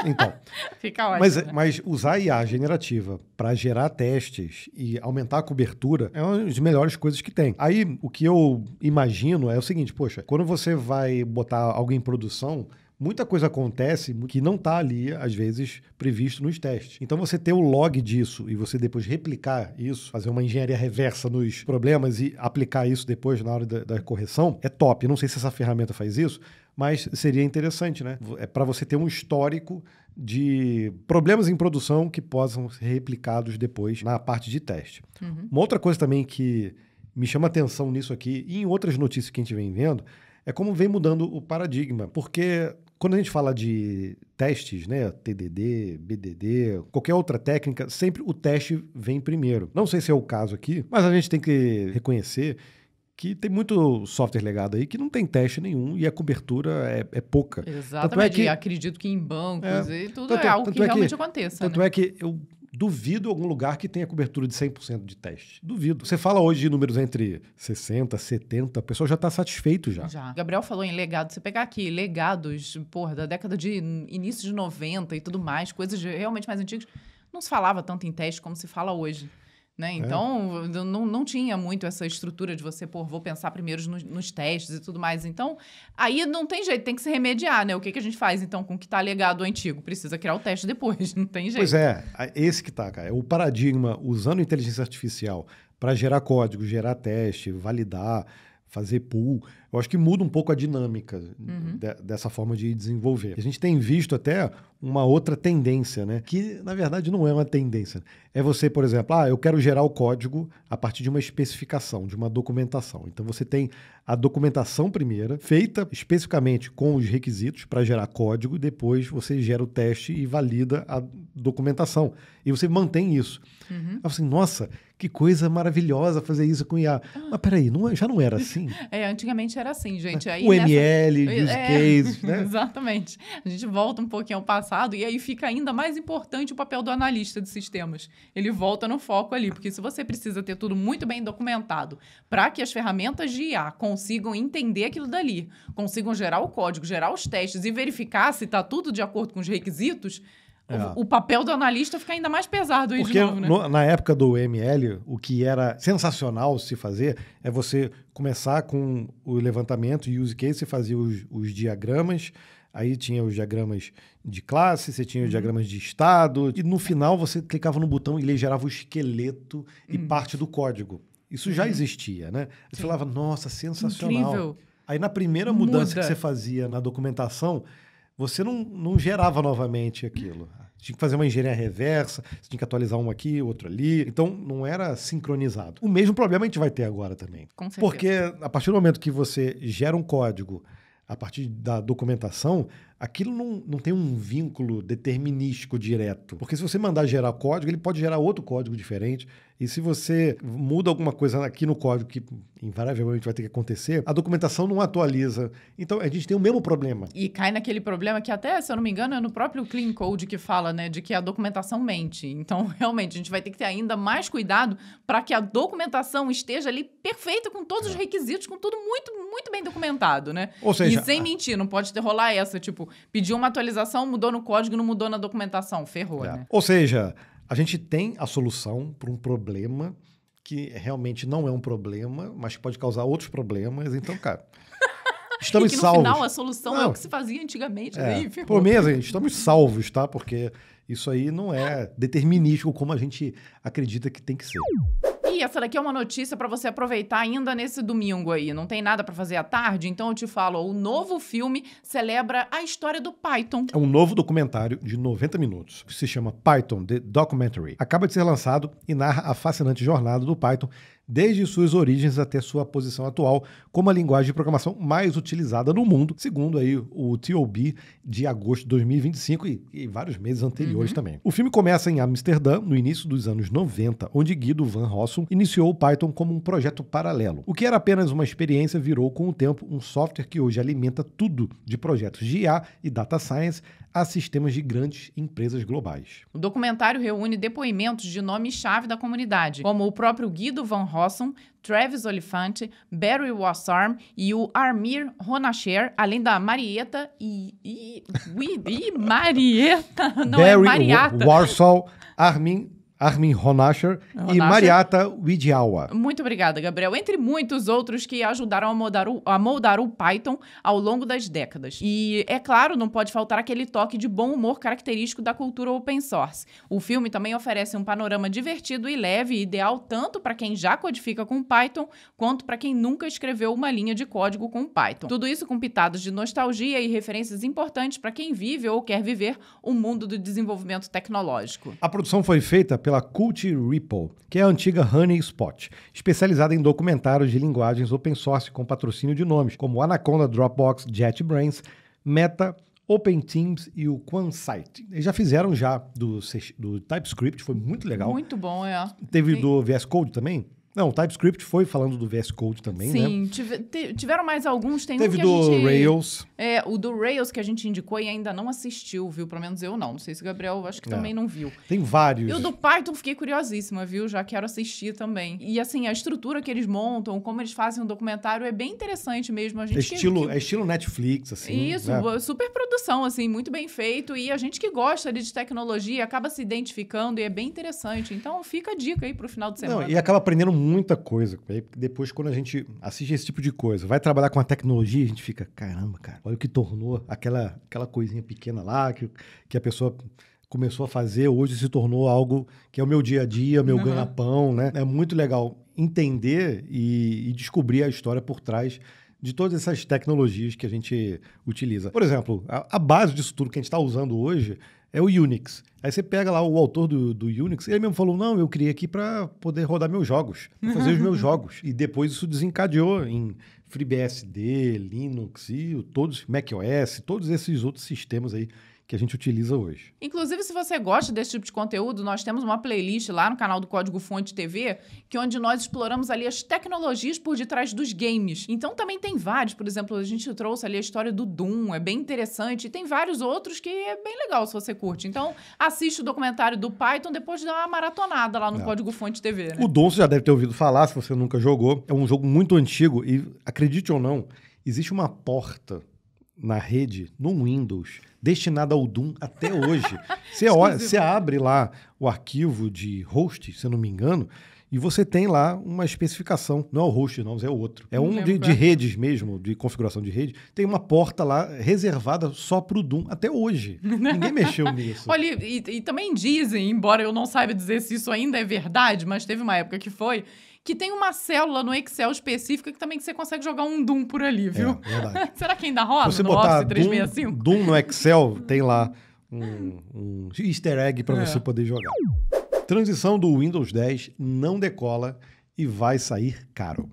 então.
Fica ótimo.
Mas usar IA generativa para gerar testes e aumentar a cobertura é uma das melhores coisas que tem. Aí, o que eu imagino é o seguinte, poxa, quando você vai botar algo em produção, muita coisa acontece que não está ali, às vezes, previsto nos testes. Então, você ter o log disso e você depois replicar isso, fazer uma engenharia reversa nos problemas e aplicar isso depois na hora da correção, é top. Eu não sei se essa ferramenta faz isso, mas seria interessante, né? É para você ter um histórico de problemas em produção que possam ser replicados depois na parte de teste. Uma outra coisa também que me chama atenção nisso aqui e em outras notícias que a gente vem vendo é como vem mudando o paradigma, porque quando a gente fala de testes, né, TDD, BDD, qualquer outra técnica, sempre o teste vem primeiro. Não sei se é o caso aqui, mas a gente tem que reconhecer que tem muito software legado aí que não tem teste nenhum e a cobertura é pouca.
Exatamente. E acredito que em bancos e tudo é algo que realmente aconteça.
Tanto é que eu duvido algum lugar que tenha cobertura de 100% de teste. Duvido. Você fala hoje de números entre 60, 70, o pessoal já está satisfeito já.
Gabriel falou em legado. Você pegar aqui legados, da década de início de 90 e tudo mais, coisas realmente mais antigas, não se falava tanto em teste como se fala hoje. Né? Então, não tinha muito essa estrutura de você, vou pensar primeiro nos testes e tudo mais. Então, aí não tem jeito, tem que se remediar, né? O que a gente faz, então, com o que está legado ao antigo? Precisa criar o teste depois, não tem jeito.
Pois é, esse que tá, cara. O paradigma usando inteligência artificial para gerar código, gerar teste, validar, fazer pool, eu acho que muda um pouco a dinâmica dessa forma de desenvolver. A gente tem visto até uma outra tendência, né? Que, na verdade, não é uma tendência. É você, por exemplo, eu quero gerar o código a partir de uma especificação, de uma documentação. Então, você tem a documentação primeira, feita especificamente com os requisitos para gerar código, e depois você gera o teste e valida a documentação. E você mantém isso. Aí assim, nossa, que coisa maravilhosa fazer isso com IA. Mas peraí, já não era assim?
Antigamente era assim, gente. Aí
o ML, use cases, né?
Exatamente. A gente volta um pouquinho ao passado e aí fica ainda mais importante o papel do analista de sistemas. Ele volta no foco ali, porque se você precisa ter tudo muito bem documentado para que as ferramentas de IA consigam entender aquilo dali, consigam gerar o código, gerar os testes e verificar se está tudo de acordo com os requisitos, o papel do analista fica ainda mais pesado aí.
Porque
de novo, né?
Na época do ML, o que era sensacional se fazer é você começar com o levantamento e use case, você fazia os diagramas, aí tinha os diagramas de classe, você tinha os diagramas de estado, e no final você clicava no botão e ele gerava o esqueleto e parte do código. Isso já existia, né? Você falava, nossa, sensacional.
Incrível.
Aí na primeira mudança que você fazia na documentação, você não gerava novamente aquilo. Tinha que fazer uma engenharia reversa, você tinha que atualizar um aqui, outro ali. Então, não era sincronizado. O mesmo problema a gente vai ter agora também.
Com certeza.
Porque a partir do momento que você gera um código a partir da documentação, aquilo não tem um vínculo determinístico direto. Porque se você mandar gerar código, ele pode gerar outro código diferente. E se você muda alguma coisa aqui no código, que invariavelmente vai ter que acontecer, a documentação não atualiza. Então, a gente tem o mesmo problema.
E cai naquele problema que até, se eu não me engano, é no próprio Clean Code que fala, né, de que a documentação mente. Então, realmente, a gente vai ter que ter ainda mais cuidado para que a documentação esteja ali perfeita, com todos os requisitos, com tudo muito, muito bem documentado, né?
Ou seja,
e sem mentir, não pode ter rolar essa, tipo, pediu uma atualização, mudou no código, não mudou na documentação. Ferrou, né?
Ou seja, a gente tem a solução para um problema que realmente não é um problema, mas pode causar outros problemas. Então, cara, estamos
e que no
salvos.
final a solução é o que se fazia antigamente. Né?
Por mesmo, gente, estamos salvos, tá? Porque isso aí não é determinístico como a gente acredita que tem que ser.
E essa daqui é uma notícia para você aproveitar ainda nesse domingo aí. Não tem nada para fazer à tarde? Então eu te falo, o novo filme celebra a história do Python.
É um novo documentário de 90 minutos, que se chama Python, The Documentary. Acaba de ser lançado e narra a fascinante jornada do Python desde suas origens até sua posição atual como a linguagem de programação mais utilizada no mundo, segundo aí o TOB de agosto de 2025 e vários meses anteriores também. O filme começa em Amsterdã, no início dos anos 90, onde Guido van Rossum iniciou o Python como um projeto paralelo. O que era apenas uma experiência virou, com o tempo, um software que hoje alimenta tudo, de projetos de IA e data science a sistemas de grandes empresas globais.
O documentário reúne depoimentos de nomes-chave da comunidade, como o próprio Guido van Rossum, Travis Oliphant, Barry Wassarm e o Amir Honasher, além da Marieta Marieta, não
Barry
é Mariata.
Warsaw, Armin Honasher e Mariata Widiawa.
Muito obrigada, Gabriel. Entre muitos outros que ajudaram a moldar o Python ao longo das décadas. E, é claro, não pode faltar aquele toque de bom humor característico da cultura open source. O filme também oferece um panorama divertido e leve, ideal tanto para quem já codifica com Python, quanto para quem nunca escreveu uma linha de código com Python. Tudo isso com pitadas de nostalgia e referências importantes para quem vive ou quer viver o mundo do desenvolvimento tecnológico.
A produção foi feita pela Cult Ripple, que é a antiga HoneySpot, especializada em documentários de linguagens open source com patrocínio de nomes como Anaconda, Dropbox, JetBrains, Meta, OpenTeams e o QuanSite. Eles já fizeram do TypeScript, foi muito legal.
Muito bom, é.
Teve do VS Code também? Não, o TypeScript foi falando do VS Code também, né?
Sim, tiveram mais alguns. Tem
Teve
um que
do
a gente...
Rails.
O do Rails que a gente indicou e ainda não assistiu, viu? Pelo menos eu não. Não sei se o Gabriel, acho que também não viu.
Tem vários.
E o do Python fiquei curiosíssima, viu? Já quero assistir também. E assim, a estrutura que eles montam, como eles fazem um documentário é bem interessante mesmo. A gente
É estilo Netflix, assim.
Isso,
né?
super produção, assim, muito bem feito. E a gente que gosta ali de tecnologia acaba se identificando e é bem interessante. Então fica a dica aí pro final de semana.
Não, e acaba aprendendo muita coisa. Aí depois, quando a gente assiste esse tipo de coisa, vai trabalhar com a tecnologia, a gente fica, caramba, cara, olha o que tornou aquela coisinha pequena lá, que a pessoa começou a fazer, hoje se tornou algo que é o meu dia a dia, meu ganha-pão, né? É muito legal entender e descobrir a história por trás de todas essas tecnologias que a gente utiliza. Por exemplo, a base disso tudo que a gente está usando hoje é o Unix. Aí você pega lá o autor do Unix, ele mesmo falou, não, eu criei aqui para poder rodar meus jogos, pra fazer os meus jogos. E depois isso desencadeou em FreeBSD, Linux e todos, macOS, todos esses outros sistemas aí que a gente utiliza hoje.
Inclusive, se você gosta desse tipo de conteúdo, nós temos uma playlist lá no canal do Código Fonte TV, onde nós exploramos ali as tecnologias por detrás dos games. Então, também tem vários. Por exemplo, a gente trouxe ali a história do Doom, é bem interessante. E tem vários outros que é bem legal se você curte. Então, assiste o documentário do Python, depois dá uma maratonada lá no Código Fonte TV, né?
O Doom você já deve ter ouvido falar, se você nunca jogou. É um jogo muito antigo e, acredite ou não, existe uma porta na rede, no Windows, destinada ao Doom até hoje. Você abre lá o arquivo de host, se eu não me engano, e você tem lá uma especificação. Não é o host, não, é o outro. É um de redes mesmo, de configuração de rede. Tem uma porta lá reservada só para o Doom até hoje. Ninguém mexeu nisso.
Olha, e também dizem, embora eu não saiba dizer se isso ainda é verdade, mas teve uma época que tem uma célula no Excel específica que também você consegue jogar um Doom por ali, viu?
É verdade.
Será que ainda rola
Se você
no
botar
Office 365?
Doom no Excel, tem lá um easter egg para você poder jogar. Transição do Windows 10 não decola e vai sair caro.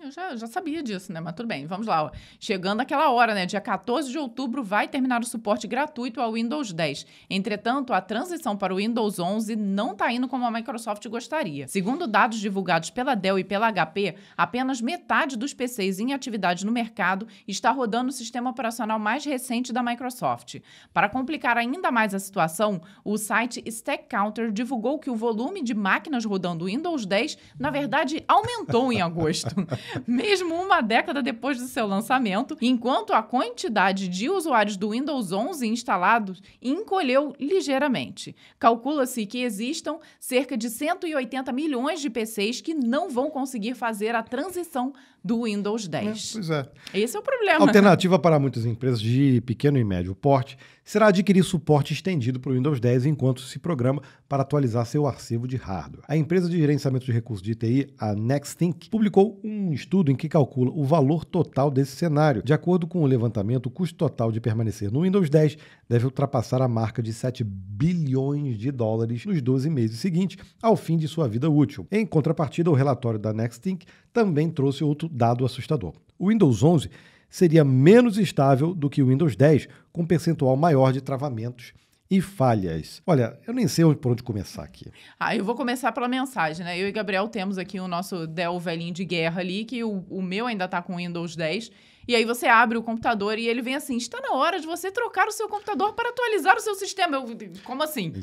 Eu já sabia disso, né? Mas tudo bem, vamos lá. Chegando aquela hora, né? Dia 14 de outubro vai terminar o suporte gratuito ao Windows 10. Entretanto, a transição para o Windows 11 não está indo como a Microsoft gostaria. Segundo dados divulgados pela Dell e pela HP, apenas metade dos PCs em atividade no mercado está rodando o sistema operacional mais recente da Microsoft. Para complicar ainda mais a situação, o site Stack Counter divulgou que o volume de máquinas rodando o Windows 10, na verdade, aumentou em agosto. Mesmo uma década depois do seu lançamento, enquanto a quantidade de usuários do Windows 11 instalados encolheu ligeiramente. Calcula-se que existam cerca de 180 milhões de PCs que não vão conseguir fazer a transição do Windows 10.
Pois é.
Esse é o problema.
A alternativa para muitas empresas de pequeno e médio porte será adquirir suporte estendido para o Windows 10 enquanto se programa para atualizar seu arquivo de hardware. A empresa de gerenciamento de recursos de TI, a Nexthink, publicou um estudo em que calcula o valor total desse cenário. De acordo com o levantamento, o custo total de permanecer no Windows 10 deve ultrapassar a marca de 7 bilhões de dólares nos 12 meses seguintes, ao fim de sua vida útil. Em contrapartida, o relatório da Nexthink também trouxe outro dado assustador. O Windows 11 seria menos estável do que o Windows 10, com um percentual maior de travamentos e falhas. Olha, eu nem sei por onde começar aqui.
Eu vou começar pela mensagem, né? Eu e Gabriel temos aqui o nosso Dell velhinho de guerra ali, que o meu ainda tá com Windows 10. E aí você abre o computador e ele vem assim, está na hora de você trocar o seu computador para atualizar o seu sistema. Como assim?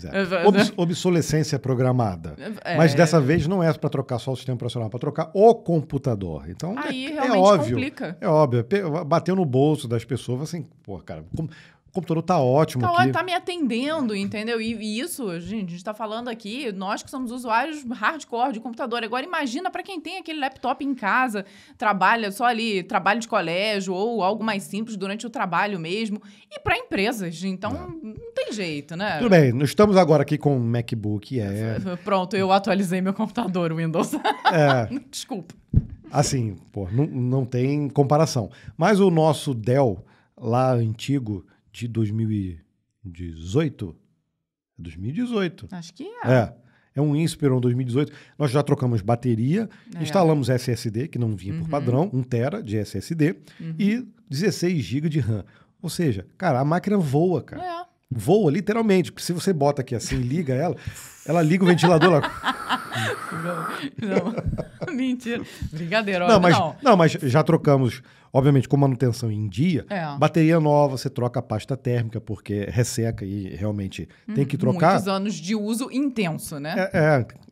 Obsolescência programada. Mas dessa vez não é para trocar só o sistema operacional, é para trocar o computador. Então
aí
é
realmente
óbvio.
Complica.
É óbvio. Bateu no bolso das pessoas, assim, pô, cara, o computador tá ótimo aqui.
Tá me atendendo, entendeu? E isso, gente, a gente tá falando aqui, nós que somos usuários hardcore de computador. Agora, imagina para quem tem aquele laptop em casa, trabalha só ali, trabalho de colégio ou algo mais simples durante o trabalho mesmo. E para empresas, então não tem jeito, né?
Tudo bem, nós estamos agora aqui com o MacBook
Pronto, eu atualizei meu computador, o Windows. Desculpa.
Assim, pô, não tem comparação. Mas o nosso Dell, lá antigo, de 2018? 2018.
Acho que é.
É um Inspiron 2018. Nós já trocamos bateria, instalamos SSD, que não vinha por padrão, 1 TB de SSD e 16 GB de RAM. Ou seja, cara, a máquina voa, cara. Voa, literalmente. Porque se você bota aqui assim, liga ela liga o ventilador lá.
Não, mentira. Brincadeira,
Não, mas já trocamos, obviamente, com manutenção em dia. Bateria nova, você troca a pasta térmica, porque resseca e realmente tem que trocar.
Muitos anos de uso intenso, né?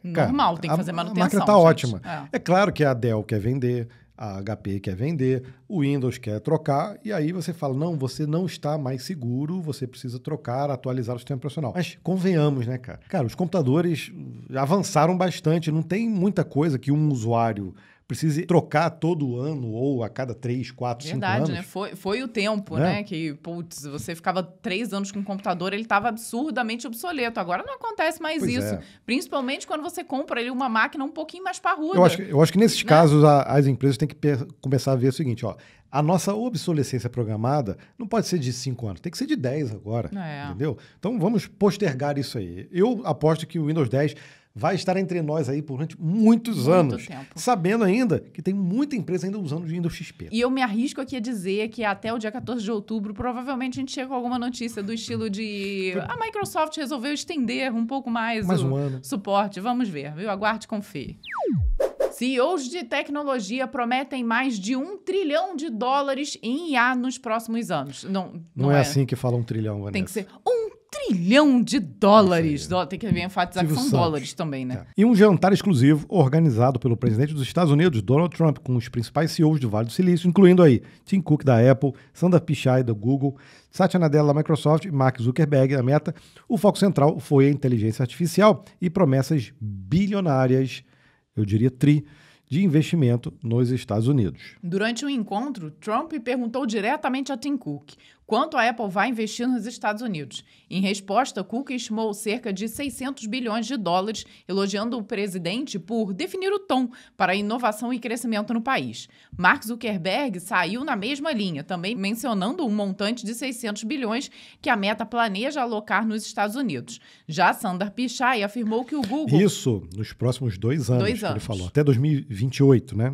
Normal,
tem que fazer manutenção.
A máquina tá ótima. É claro que a Dell quer vender, a HP quer vender, o Windows quer trocar, e aí você fala, não, você não está mais seguro, você precisa trocar, atualizar o sistema operacional. Mas convenhamos, né, cara? Cara, os computadores avançaram bastante, não tem muita coisa que um usuário precise trocar todo ano ou a cada 3, 4, 5 anos.
Verdade, né? Foi o tempo, né? Que, putz, você ficava 3 anos com o computador, ele estava absurdamente obsoleto. Agora não acontece mais isso. Principalmente quando você compra ali uma máquina um pouquinho mais parruda.
Eu acho que nesses casos as empresas têm que começar a ver o seguinte, ó. A nossa obsolescência programada não pode ser de 5 anos, tem que ser de 10 agora, entendeu? Então vamos postergar isso aí. Eu aposto que o Windows 10 vai estar entre nós aí durante muitos anos, sabendo ainda que tem muita empresa ainda usando o Windows XP.
E eu me arrisco aqui a dizer que até o dia 14 de outubro, provavelmente a gente chega com alguma notícia do estilo de a Microsoft resolveu estender um pouco mais
um ano.
Suporte. Vamos ver, viu? Aguarde e confie. CEOs de tecnologia prometem mais de $1 trilhão em IA nos próximos anos.
Não é assim que fala $1 trilhão, Vanessa.
Tem que ser $1 trilhão. Tem que enfatizar que são dólares também, né?
E um jantar exclusivo organizado pelo presidente dos Estados Unidos, Donald Trump, com os principais CEOs do Vale do Silício, incluindo aí Tim Cook da Apple, Sundar Pichai da Google, Satya Nadella da Microsoft e Mark Zuckerberg da Meta. O foco central foi a inteligência artificial e promessas bilionárias, eu diria de investimento nos Estados Unidos.
Durante o encontro, Trump perguntou diretamente a Tim Cook quanto a Apple vai investir nos Estados Unidos. Em resposta, Cook estimou cerca de $600 bilhões, elogiando o presidente por definir o tom para a inovação e crescimento no país. Mark Zuckerberg saiu na mesma linha, também mencionando um montante de $600 bilhões que a Meta planeja alocar nos Estados Unidos. Já Sundar Pichai afirmou que o Google...
Isso, nos próximos 2 anos, que ele falou. Até 2028, né?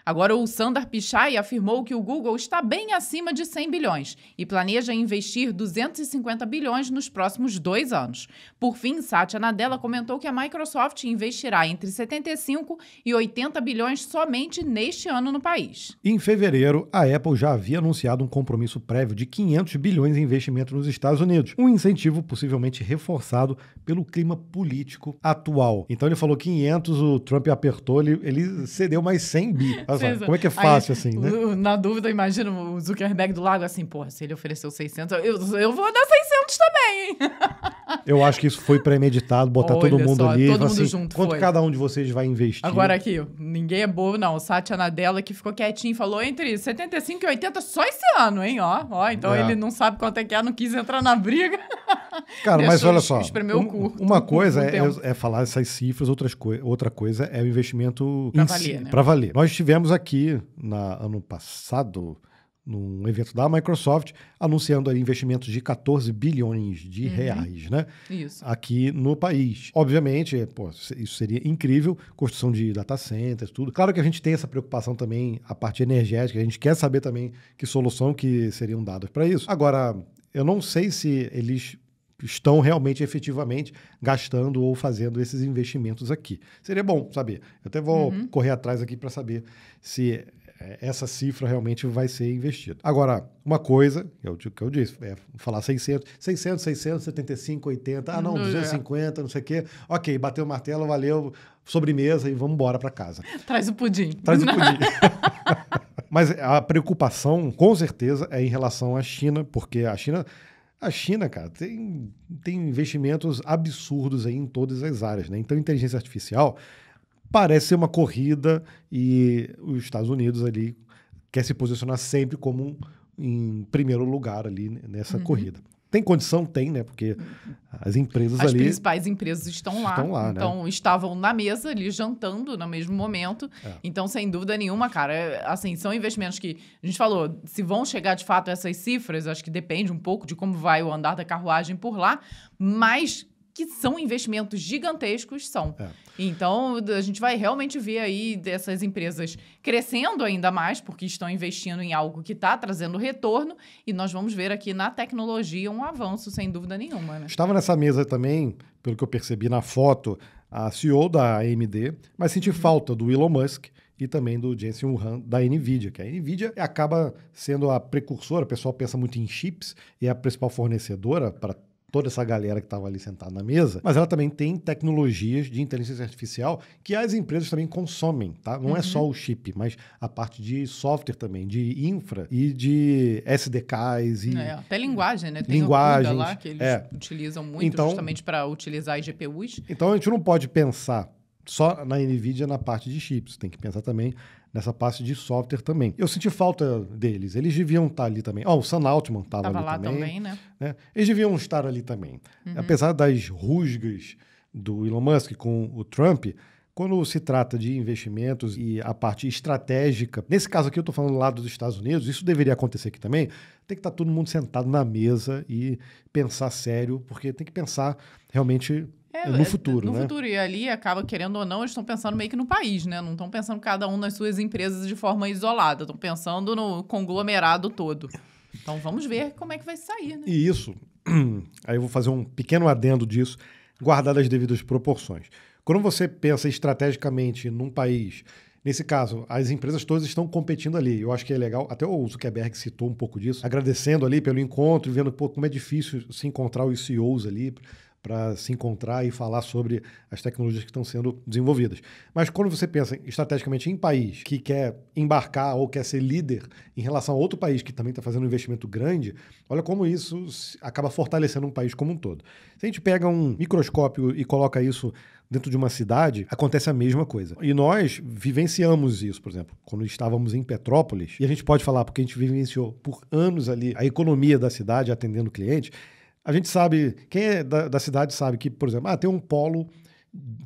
Agora, o Sundar Pichai afirmou que o Google está bem acima de 100 bilhões e planeja investir 250 bilhões nos próximos 2 anos. Por fim, Satya Nadella comentou que a Microsoft investirá entre 75 e 80 bilhões somente neste ano no país.
Em fevereiro, a Apple já havia anunciado um compromisso prévio de 500 bilhões em investimento nos Estados Unidos, um incentivo possivelmente reforçado pelo clima político atual. Então ele falou 500, o Trump apertou, ele cedeu mais 100 bi. Como é que é fácil assim, né?
Na dúvida, imagina o Zuckerberg do lado assim, porra, se ele ofereceu 600, eu vou dar 600 também, hein?
Eu acho que isso foi premeditado, botar todo mundo ali.
Todo mundo
assim,
junto,
quanto cada um de vocês vai investir?
Agora aqui, ninguém é bobo, não. O Satya Nadella que ficou quietinho, falou entre 75 e 80 só esse ano, hein? Então ele não sabe quanto é que não quis entrar na briga.
Cara, mas olha só, uma coisa é falar essas cifras, outra coisa é o investimento para valer. Nós tivemos aqui, ano passado, num evento da Microsoft, anunciando aí investimentos de 14 bilhões de reais, né?
Isso.
Aqui no país. Obviamente, isso seria incrível, construção de data centers, tudo. Claro que a gente tem essa preocupação também, a parte energética, a gente quer saber também que solução que seriam dadas para isso. Agora, eu não sei se eles estão realmente, efetivamente, gastando ou fazendo esses investimentos aqui. Seria bom saber. Eu até vou correr atrás aqui para saber se essa cifra realmente vai ser investida. Agora, uma coisa, que eu disse, é falar 600, 75, 80, 250, não sei o quê. Ok, bateu o martelo, valeu, sobremesa e vamos embora para casa.
Traz o pudim.
Mas a preocupação, com certeza, é em relação à China, porque a China, cara, tem investimentos absurdos aí em todas as áreas, né? Então, inteligência artificial parece ser uma corrida e os Estados Unidos ali quer se posicionar sempre como em primeiro lugar ali nessa corrida. Tem condição? Tem, né? Porque as empresas
As
ali...
As principais empresas estão lá, então, né? Estavam na mesa ali jantando no mesmo momento. Então, sem dúvida nenhuma, cara, assim, são investimentos que a gente falou, se vão chegar de fato essas cifras, acho que depende um pouco de como vai o andar da carruagem por lá, mas que são investimentos gigantescos, são. Então, a gente vai realmente ver aí dessas empresas crescendo ainda mais, porque estão investindo em algo que está trazendo retorno, e nós vamos ver aqui na tecnologia um avanço, sem dúvida nenhuma, né?
Estava nessa mesa também, pelo que eu percebi na foto, a CEO da AMD, mas senti falta do Elon Musk e também do Jensen Huang da NVIDIA, que a NVIDIA acaba sendo a precursora, o pessoal pensa muito em chips, e é a principal fornecedora para toda essa galera que estava ali sentada na mesa, mas ela também tem tecnologias de inteligência artificial que as empresas também consomem, tá? Não é só o chip, mas a parte de software também, de infra e de SDKs e...
até linguagem, né? Tem
linguagens,
o CUDA lá, que eles utilizam muito
então,
justamente para utilizar as GPUs.
Então, a gente não pode pensar só na NVIDIA na parte de chips, tem que pensar também nessa parte de software também. Eu senti falta deles, eles deviam estar ali também. O Sam Altman estava ali
lá
também,
né?
Eles deviam estar ali também. Apesar das rusgas do Elon Musk com o Trump, quando se trata de investimentos e a parte estratégica, nesse caso aqui eu estou falando do lado dos Estados Unidos, isso deveria acontecer aqui também, tem que estar todo mundo sentado na mesa e pensar sério, porque tem que pensar realmente... no futuro,
no futuro. E ali acaba, querendo ou não, eles estão pensando meio que no país, né? Não estão pensando cada um nas suas empresas de forma isolada. Estão pensando no conglomerado todo. Então, vamos ver como é que vai sair, né?
E isso, aí eu vou fazer um pequeno adendo disso, guardado as devidas proporções. Quando você pensa estrategicamente num país, nesse caso, as empresas todas estão competindo ali. Eu acho que é legal, até o Zuckerberg citou um pouco disso, agradecendo ali pelo encontro, vendo como é difícil se encontrar os CEOs ali, para se encontrar e falar sobre as tecnologias que estão sendo desenvolvidas. Mas quando você pensa estrategicamente em país que quer embarcar ou quer ser líder em relação a outro país que também está fazendo um investimento grande, olha como isso acaba fortalecendo um país como um todo. Se a gente pega um microscópio e coloca isso dentro de uma cidade, acontece a mesma coisa. E nós vivenciamos isso, por exemplo, quando estávamos em Petrópolis, e a gente pode falar porque a gente vivenciou por anos ali a economia da cidade atendendo clientes. A gente sabe, quem é da cidade sabe que, por exemplo, tem um polo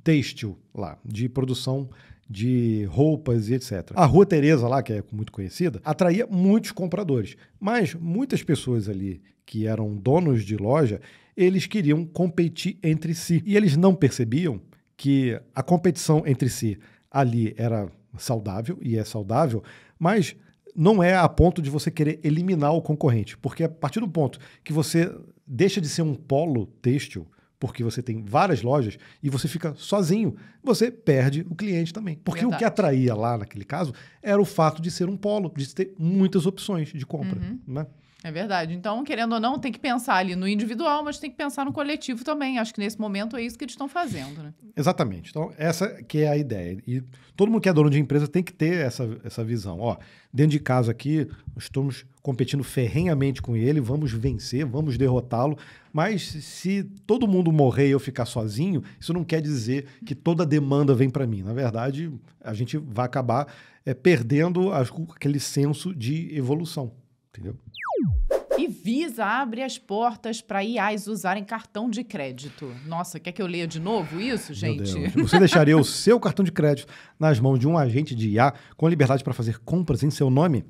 têxtil lá, de produção de roupas e etc. A Rua Teresa lá, que é muito conhecida, atraía muitos compradores, mas muitas pessoas ali que eram donos de loja, eles queriam competir entre si. E eles não percebiam que a competição entre si ali era saudável, e é saudável, mas não é a ponto de você querer eliminar o concorrente, porque a partir do ponto que você deixa de ser um polo têxtil, porque você tem várias lojas e você fica sozinho, você perde o cliente também. Porque o que atraía lá, naquele caso, era o fato de ser um polo, de ter muitas opções de compra, né?
É verdade. Então, querendo ou não, tem que pensar ali no individual, mas tem que pensar no coletivo também. Acho que nesse momento é isso que eles estão fazendo, né?
Exatamente. Então, essa que é a ideia. E todo mundo que é dono de empresa tem que ter essa visão. Dentro de casa aqui, nós estamos competindo ferrenhamente com ele, vamos vencer, vamos derrotá-lo, mas se todo mundo morrer e eu ficar sozinho, isso não quer dizer que toda a demanda vem para mim. Na verdade, a gente vai acabar perdendo aquele senso de evolução, entendeu?
E Visa abre as portas para IAs usarem cartão de crédito. Nossa, quer que eu leia de novo isso, gente?
Meu Deus. Você deixaria o seu cartão de crédito nas mãos de um agente de IA com liberdade para fazer compras em seu nome?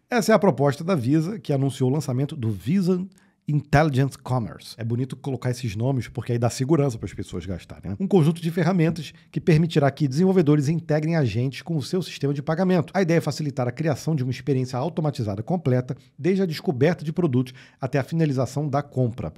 Essa é a proposta da Visa, que anunciou o lançamento do Visa Intelligent Commerce. É bonito colocar esses nomes porque aí dá segurança para as pessoas gastarem, né? Um conjunto de ferramentas que permitirá que desenvolvedores integrem agentes com o seu sistema de pagamento. A ideia é facilitar a criação de uma experiência automatizada completa, desde a descoberta de produtos até a finalização da compra.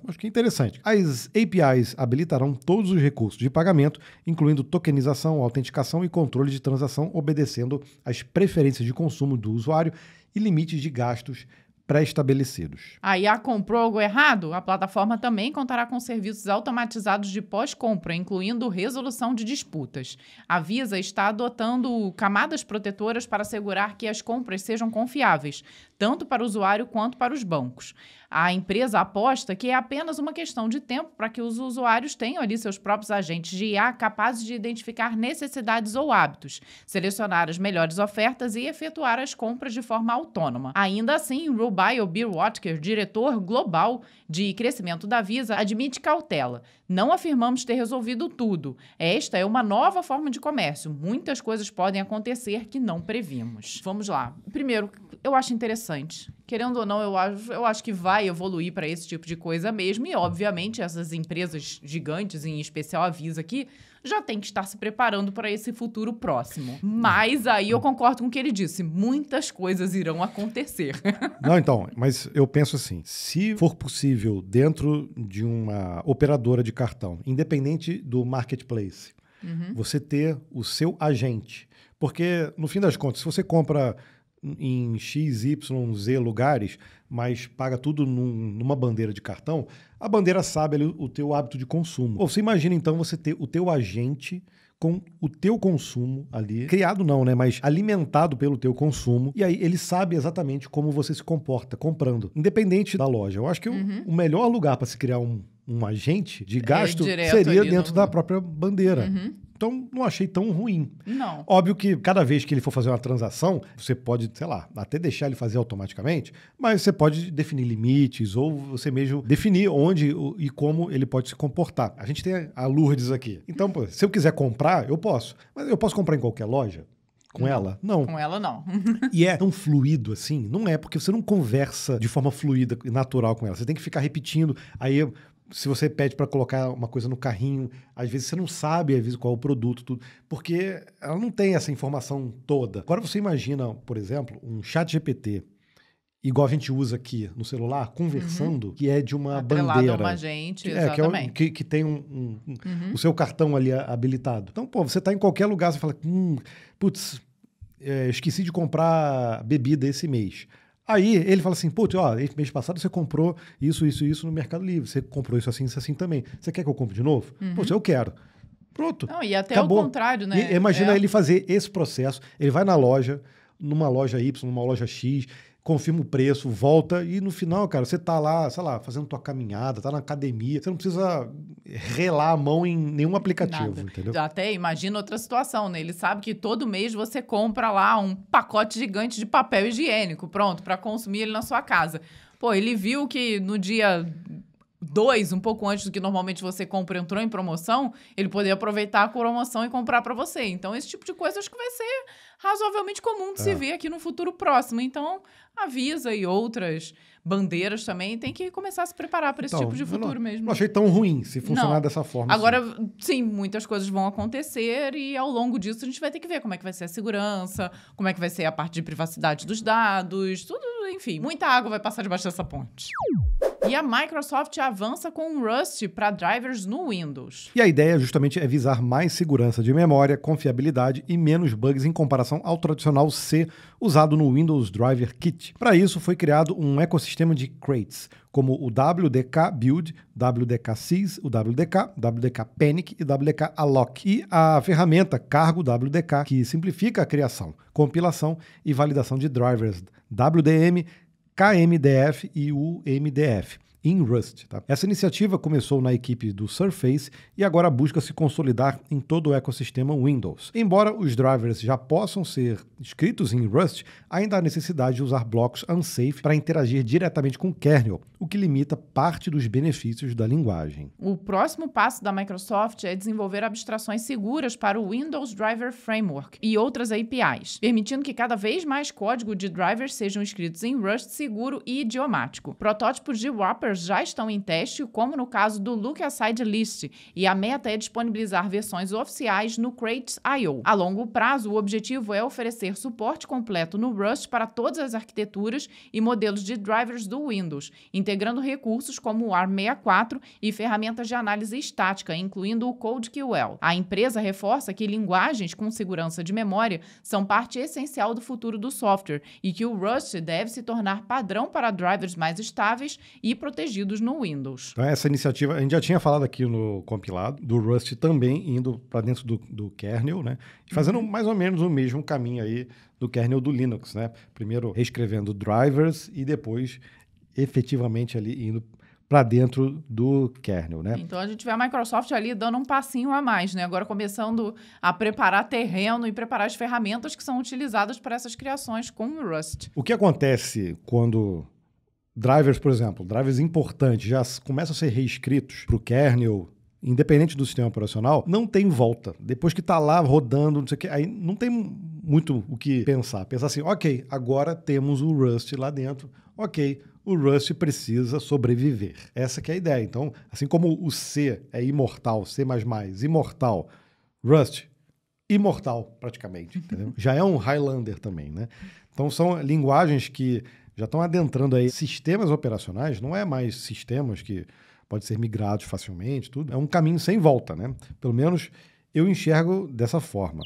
Acho que é interessante. As APIs habilitarão todos os recursos de pagamento, incluindo tokenização, autenticação e controle de transação, obedecendo às preferências de consumo do usuário e limites de gastos pré-estabelecidos.
A IA comprou algo errado? A plataforma também contará com serviços automatizados de pós-compra, incluindo resolução de disputas. A Visa está adotando camadas protetoras para assegurar que as compras sejam confiáveis, tanto para o usuário quanto para os bancos. A empresa aposta que é apenas uma questão de tempo para que os usuários tenham ali seus próprios agentes de IA capazes de identificar necessidades ou hábitos, selecionar as melhores ofertas e efetuar as compras de forma autônoma. Ainda assim, Rubio Bierwatker, diretor global de crescimento da Visa, admite cautela. Não afirmamos ter resolvido tudo. Esta é uma nova forma de comércio. Muitas coisas podem acontecer que não previmos. Vamos lá. Primeiro, eu acho interessante interessante. Querendo ou não, eu acho que vai evoluir para esse tipo de coisa mesmo. E, obviamente, essas empresas gigantes, em especial a Visa aqui, já tem que estar se preparando para esse futuro próximo. Mas aí eu concordo com o que ele disse. Muitas coisas irão acontecer.
Não, então, mas eu penso assim, se for possível dentro de uma operadora de cartão, independente do marketplace, você ter o seu agente. Porque, no fim das contas, se você compra em X, Y, Z lugares, mas paga tudo numa bandeira de cartão, a bandeira sabe ali o teu hábito de consumo. Ou você imagina, então, você ter o teu agente com o teu consumo ali, criado não, né, mas alimentado pelo teu consumo, e aí ele sabe exatamente como você se comporta comprando, independente da loja. Eu acho que o melhor lugar para se criar um agente de gasto seria dentro da própria bandeira. Então, não achei tão ruim.
Não.
Óbvio que cada vez que ele for fazer uma transação, você pode, sei lá, até deixar ele fazer automaticamente, mas você pode definir limites ou você mesmo definir onde e como ele pode se comportar. A gente tem a Lourdes aqui. Então, pô, se eu quiser comprar, eu posso. Mas eu posso comprar em qualquer loja? Com ela? Não.
Com ela, não.
E é tão fluido assim? Não é, porque você não conversa de forma fluida e natural com ela. Você tem que ficar repetindo. Aí, se você pede para colocar uma coisa no carrinho, às vezes você não sabe, às vezes, qual é o produto, tudo, porque ela não tem essa informação toda. Agora você imagina, por exemplo, um chat GPT, igual a gente usa aqui no celular, conversando, que é de uma bandeira.
A uma agente, exatamente.
Que tem o seu cartão ali habilitado. Então, pô, você tá em qualquer lugar, você fala, putz, esqueci de comprar bebida esse mês. Aí ele fala assim, putz, ó, mês passado você comprou isso no Mercado Livre, você comprou isso assim também. Você quer que eu compre de novo? Putz, eu quero. Pronto.
Não, e até
acabou.
o contrário, né?
E imagina ele fazer esse processo, ele vai na loja, numa loja Y, numa loja X, confirma o preço, volta e no final, cara, você tá lá, sei lá, fazendo tua caminhada, tá na academia, você não precisa relar a mão em nenhum aplicativo, entendeu?
Até imagina outra situação, né? Ele sabe que todo mês você compra lá um pacote gigante de papel higiênico, pronto, para consumir ele na sua casa. Pô, ele viu que no dia 2, um pouco antes do que normalmente você compra, entrou em promoção, ele poderia aproveitar a promoção e comprar para você. Então, esse tipo de coisa acho que vai ser razoavelmente comum de se ver aqui no futuro próximo. Então, a Visa e outras bandeiras também tem que começar a se preparar para esse tipo de futuro mesmo.
Não achei tão ruim se funcionar dessa forma.
Agora, sim, muitas coisas vão acontecer e ao longo disso a gente vai ter que ver como é que vai ser a segurança, como é que vai ser a parte de privacidade dos dados, tudo, enfim. Muita água vai passar debaixo dessa ponte. E a Microsoft avança com o Rust para drivers no Windows.
E a ideia justamente é visar mais segurança de memória, confiabilidade e menos bugs em comparação ao tradicional C usado no Windows Driver Kit. Para isso, foi criado um ecossistema de crates, como o WDK Build, WDK Sys, o WDK, WDK Panic e WDK Alloc. E a ferramenta Cargo WDK, que simplifica a criação, compilação e validação de drivers WDM, KMDF e UMDF em Rust. Tá? Essa iniciativa começou na equipe do Surface e agora busca se consolidar em todo o ecossistema Windows. Embora os drivers já possam ser escritos em Rust, ainda há necessidade de usar blocos unsafe para interagir diretamente com o kernel, o que limita parte dos benefícios da linguagem.
O próximo passo da Microsoft é desenvolver abstrações seguras para o Windows Driver Framework e outras APIs, permitindo que cada vez mais código de drivers sejam escritos em Rust seguro e idiomático. Protótipos de wrappers já estão em teste, como no caso do Look-Aside List, e a meta é disponibilizar versões oficiais no Crates.io. A longo prazo, o objetivo é oferecer suporte completo no Rust para todas as arquiteturas e modelos de drivers do Windows, integrando recursos como o ARM64 e ferramentas de análise estática, incluindo o CodeQL. A empresa reforça que linguagens com segurança de memória são parte essencial do futuro do software e que o Rust deve se tornar padrão para drivers mais estáveis e protegidos no Windows.
Então, essa iniciativa, a gente já tinha falado aqui no compilado, do Rust também indo para dentro do kernel, né? E fazendo mais ou menos o mesmo caminho aí do kernel do Linux, né? Primeiro reescrevendo drivers e depois efetivamente ali indo para dentro do kernel, né?
Então a gente vê a Microsoft ali dando um passinho a mais, né? Agora começando a preparar terreno e preparar as ferramentas que são utilizadas para essas criações com o Rust.
O que acontece quando drivers, por exemplo, drivers importantes já começam a ser reescritos para o kernel, independente do sistema operacional, não tem volta. Depois que está lá rodando, não sei o que, aí não tem muito o que pensar. Pensar assim, ok, agora temos o Rust lá dentro, ok, o Rust precisa sobreviver. Essa que é a ideia. Então, assim como o C é imortal, C++, imortal, Rust, imortal praticamente, entendeu? Já é um Highlander também, né? Então, são linguagens que já estão adentrando aí sistemas operacionais, não é mais sistemas que podem ser migrados facilmente, tudo. É um caminho sem volta, né? Pelo menos eu enxergo dessa forma.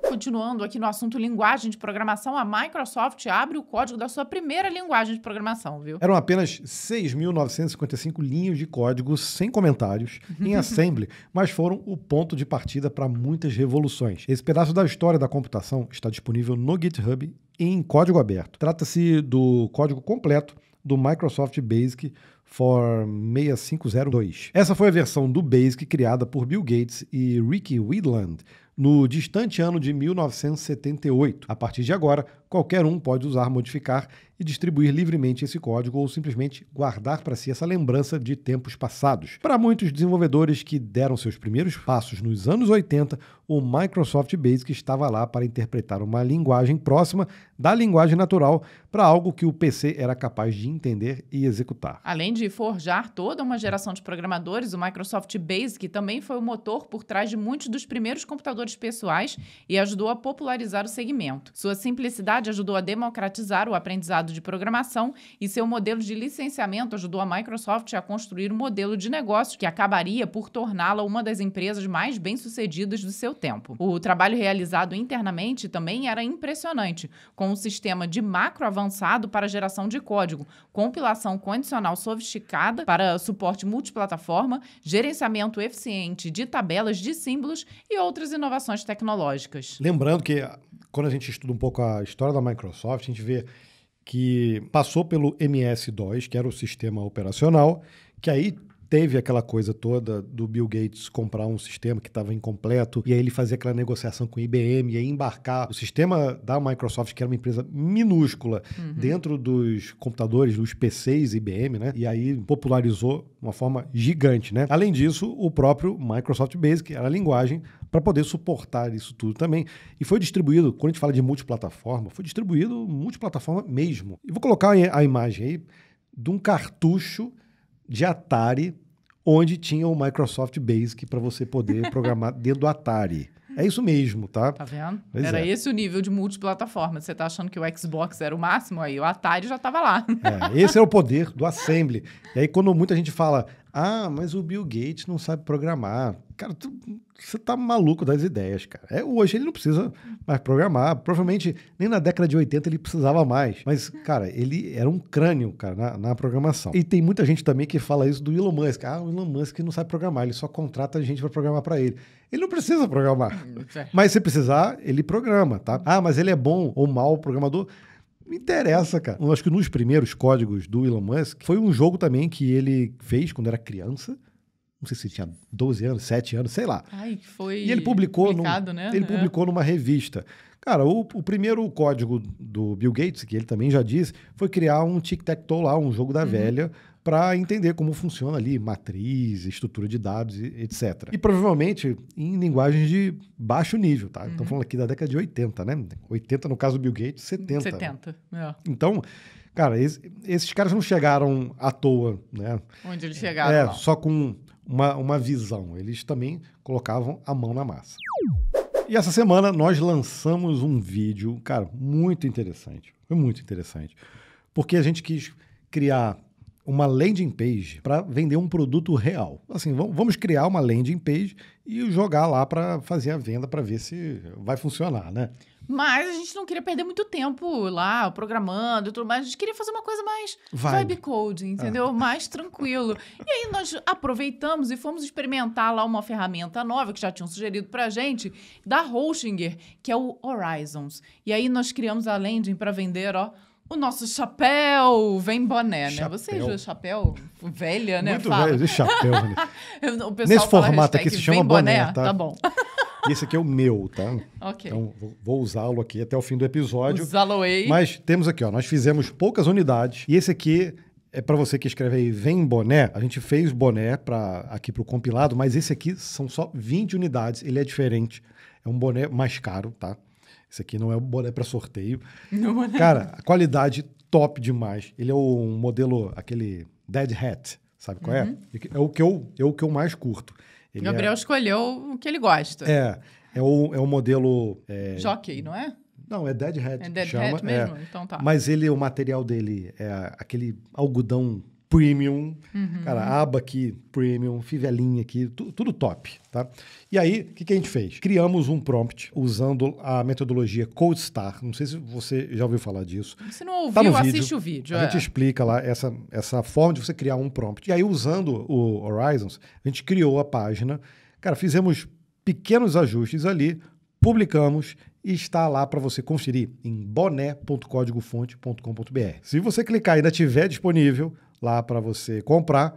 Continuando aqui no assunto linguagem de programação, a Microsoft abre o código da sua primeira linguagem de programação, viu?
Eram apenas 6.955 linhas de código sem comentários em Assembly, mas foram o ponto de partida para muitas revoluções. Esse pedaço da história da computação está disponível no GitHub em código aberto. Trata-se do código completo do Microsoft Basic for 6502. Essa foi a versão do Basic criada por Bill Gates e Ricky Wheatland no distante ano de 1978. A partir de agora, qualquer um pode usar, modificar e distribuir livremente esse código ou simplesmente guardar para si essa lembrança de tempos passados. Para muitos desenvolvedores que deram seus primeiros passos nos anos 80, o Microsoft Basic estava lá para interpretar uma linguagem próxima da linguagem natural para algo que o PC era capaz de entender e executar.
Além de forjar toda uma geração de programadores, o Microsoft Basic também foi o motor por trás de muitos dos primeiros computadores pessoais e ajudou a popularizar o segmento. Sua simplicidade ajudou a democratizar o aprendizado de programação e seu modelo de licenciamento ajudou a Microsoft a construir um modelo de negócio que acabaria por torná-la uma das empresas mais bem-sucedidas do seu tempo. O trabalho realizado internamente também era impressionante, com um sistema de macro avançado para geração de código, compilação condicional sofisticada para suporte multiplataforma, gerenciamento eficiente de tabelas de símbolos e outras inovações tecnológicas.
Lembrando que quando a gente estuda um pouco a história da Microsoft, a gente vê que passou pelo MS-DOS, que era o sistema operacional, que aí teve aquela coisa toda do Bill Gates comprar um sistema que estava incompleto, e aí ele fazia aquela negociação com a IBM, e aí embarcar o sistema da Microsoft, que era uma empresa minúscula, dentro dos computadores, dos PCs IBM, né? E aí popularizou de uma forma gigante, né? Além disso, o próprio Microsoft Basic era a linguagem para poder suportar isso tudo também. E foi distribuído, quando a gente fala de multiplataforma, foi distribuído multiplataforma mesmo. E vou colocar a imagem aí de um cartucho de Atari, onde tinha o Microsoft Basic para você poder programar dentro do Atari. É isso mesmo, tá?
Tá vendo?
Pois
Era
é.
esse o nível de multiplataforma. Você tá achando que o Xbox era o máximo? Aí o Atari já tava lá.
Esse é o poder do Assembly. E aí quando muita gente fala, mas o Bill Gates não sabe programar. Cara, você tá maluco das ideias, cara. Hoje ele não precisa mais programar. Provavelmente nem na década de 80 ele precisava mais. Mas, cara, ele era um crânio, cara, na programação. E tem muita gente também que fala isso do Elon Musk. O Elon Musk não sabe programar, ele só contrata gente para programar para ele. Ele não precisa programar. Mas se precisar, ele programa, tá? Mas ele é bom ou mau programador? Não interessa, cara. Eu acho que nos primeiros códigos do Elon Musk, foi um jogo também que ele fez quando era criança. Não sei se tinha 12 anos, 7 anos, sei lá.
Que foi
e ele publicou,
né?
Ele publicou numa revista. Cara, o primeiro código do Bill Gates, que ele também já disse, foi criar um tic-tac-toe lá, um jogo da velha, para entender como funciona ali, matriz, estrutura de dados, etc. E provavelmente em linguagens de baixo nível, tá? Estamos falando aqui da década de 80, né? 80 no caso do Bill Gates, 70.
70,
Então, cara, esses caras não chegaram à toa, né?
Onde eles chegaram?
Só com uma visão. Eles também colocavam a mão na massa. E essa semana nós lançamos um vídeo, cara, muito interessante. Foi muito interessante. Porque a gente quis criar uma landing page para vender um produto real. Assim, vamos criar uma landing page e jogar lá para fazer a venda para ver se vai funcionar, né?
Mas a gente não queria perder muito tempo lá programando e tudo mais. A gente queria fazer uma coisa mais vibe coding, entendeu? Mais tranquilo. E aí nós aproveitamos e fomos experimentar lá uma ferramenta nova que já tinham sugerido pra gente, da Hostinger, que é o Horizons. E aí nós criamos a landing para vender, o nosso chapéu vem boné, né? Vocês viram chapéu velha, né?
Muito velho, esse chapéu. Né?
O pessoal
nesse formato aqui se chama boné, tá?
Tá bom.
E esse aqui é o meu, tá?
Ok.
Então, vou usá-lo aqui até o fim do episódio.
Usá-lo aí.
Mas temos aqui, nós fizemos poucas unidades. E esse aqui é para você que escreve aí, vem boné. A gente fez boné aqui para o compilado, mas esse aqui são só 20 unidades. Ele é diferente. É um boné mais caro, tá? Esse aqui não é um boné para sorteio.
Não é.
Cara, a qualidade top demais. Ele é um modelo, aquele Dead Hat, sabe qual é? É o que eu mais curto. Ele
Gabriel escolheu o que ele gosta.
é o modelo...
Jockey, não é?
Não, é Dead Hat.
É Dead
chama,
Hat mesmo? Então tá.
Mas o material dele é aquele algodão premium, cara, aba aqui premium, fivelinha aqui, tudo top, tá? E aí, o que a gente fez? Criamos um prompt usando a metodologia Cold Star. Não sei se você já ouviu falar disso.
Se não ouviu,
Tá no vídeo.
assiste o vídeo.
A gente explica lá essa forma de você criar um prompt. E aí, usando o Horizons, a gente criou a página. Cara, fizemos pequenos ajustes ali, publicamos e está lá para você conferir em boné.códigofonte.com.br. Se você clicar e ainda estiver disponível lá para você comprar,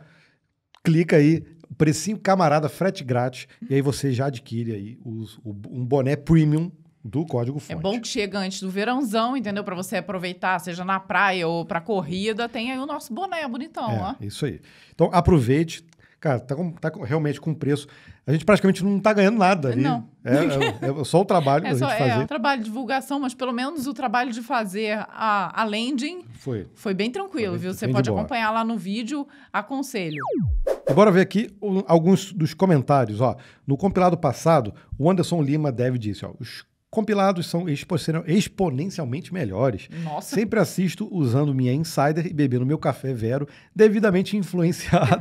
clica aí, precinho camarada, frete grátis, e aí você já adquire aí um boné premium do Código Fonte.
É bom que chega antes do verãozão, entendeu? Para você aproveitar, seja na praia ou para corrida, tem aí o nosso boné bonitão, ó.
Isso aí. Então aproveite. Cara, tá realmente com preço. A gente praticamente não tá ganhando nada ali.
Não.
É só o trabalho da gente fazer.
É o trabalho de divulgação, mas pelo menos o trabalho de fazer a landing foi bem tranquilo, viu? Você pode acompanhar lá no vídeo, aconselho.
E bora ver aqui alguns dos comentários. Ó. No compilado passado, o Anderson Lima Dev disse, ó, os compilados são exponencialmente melhores.
Nossa.
Sempre assisto usando minha Insider e bebendo meu café Vero, devidamente influenciado.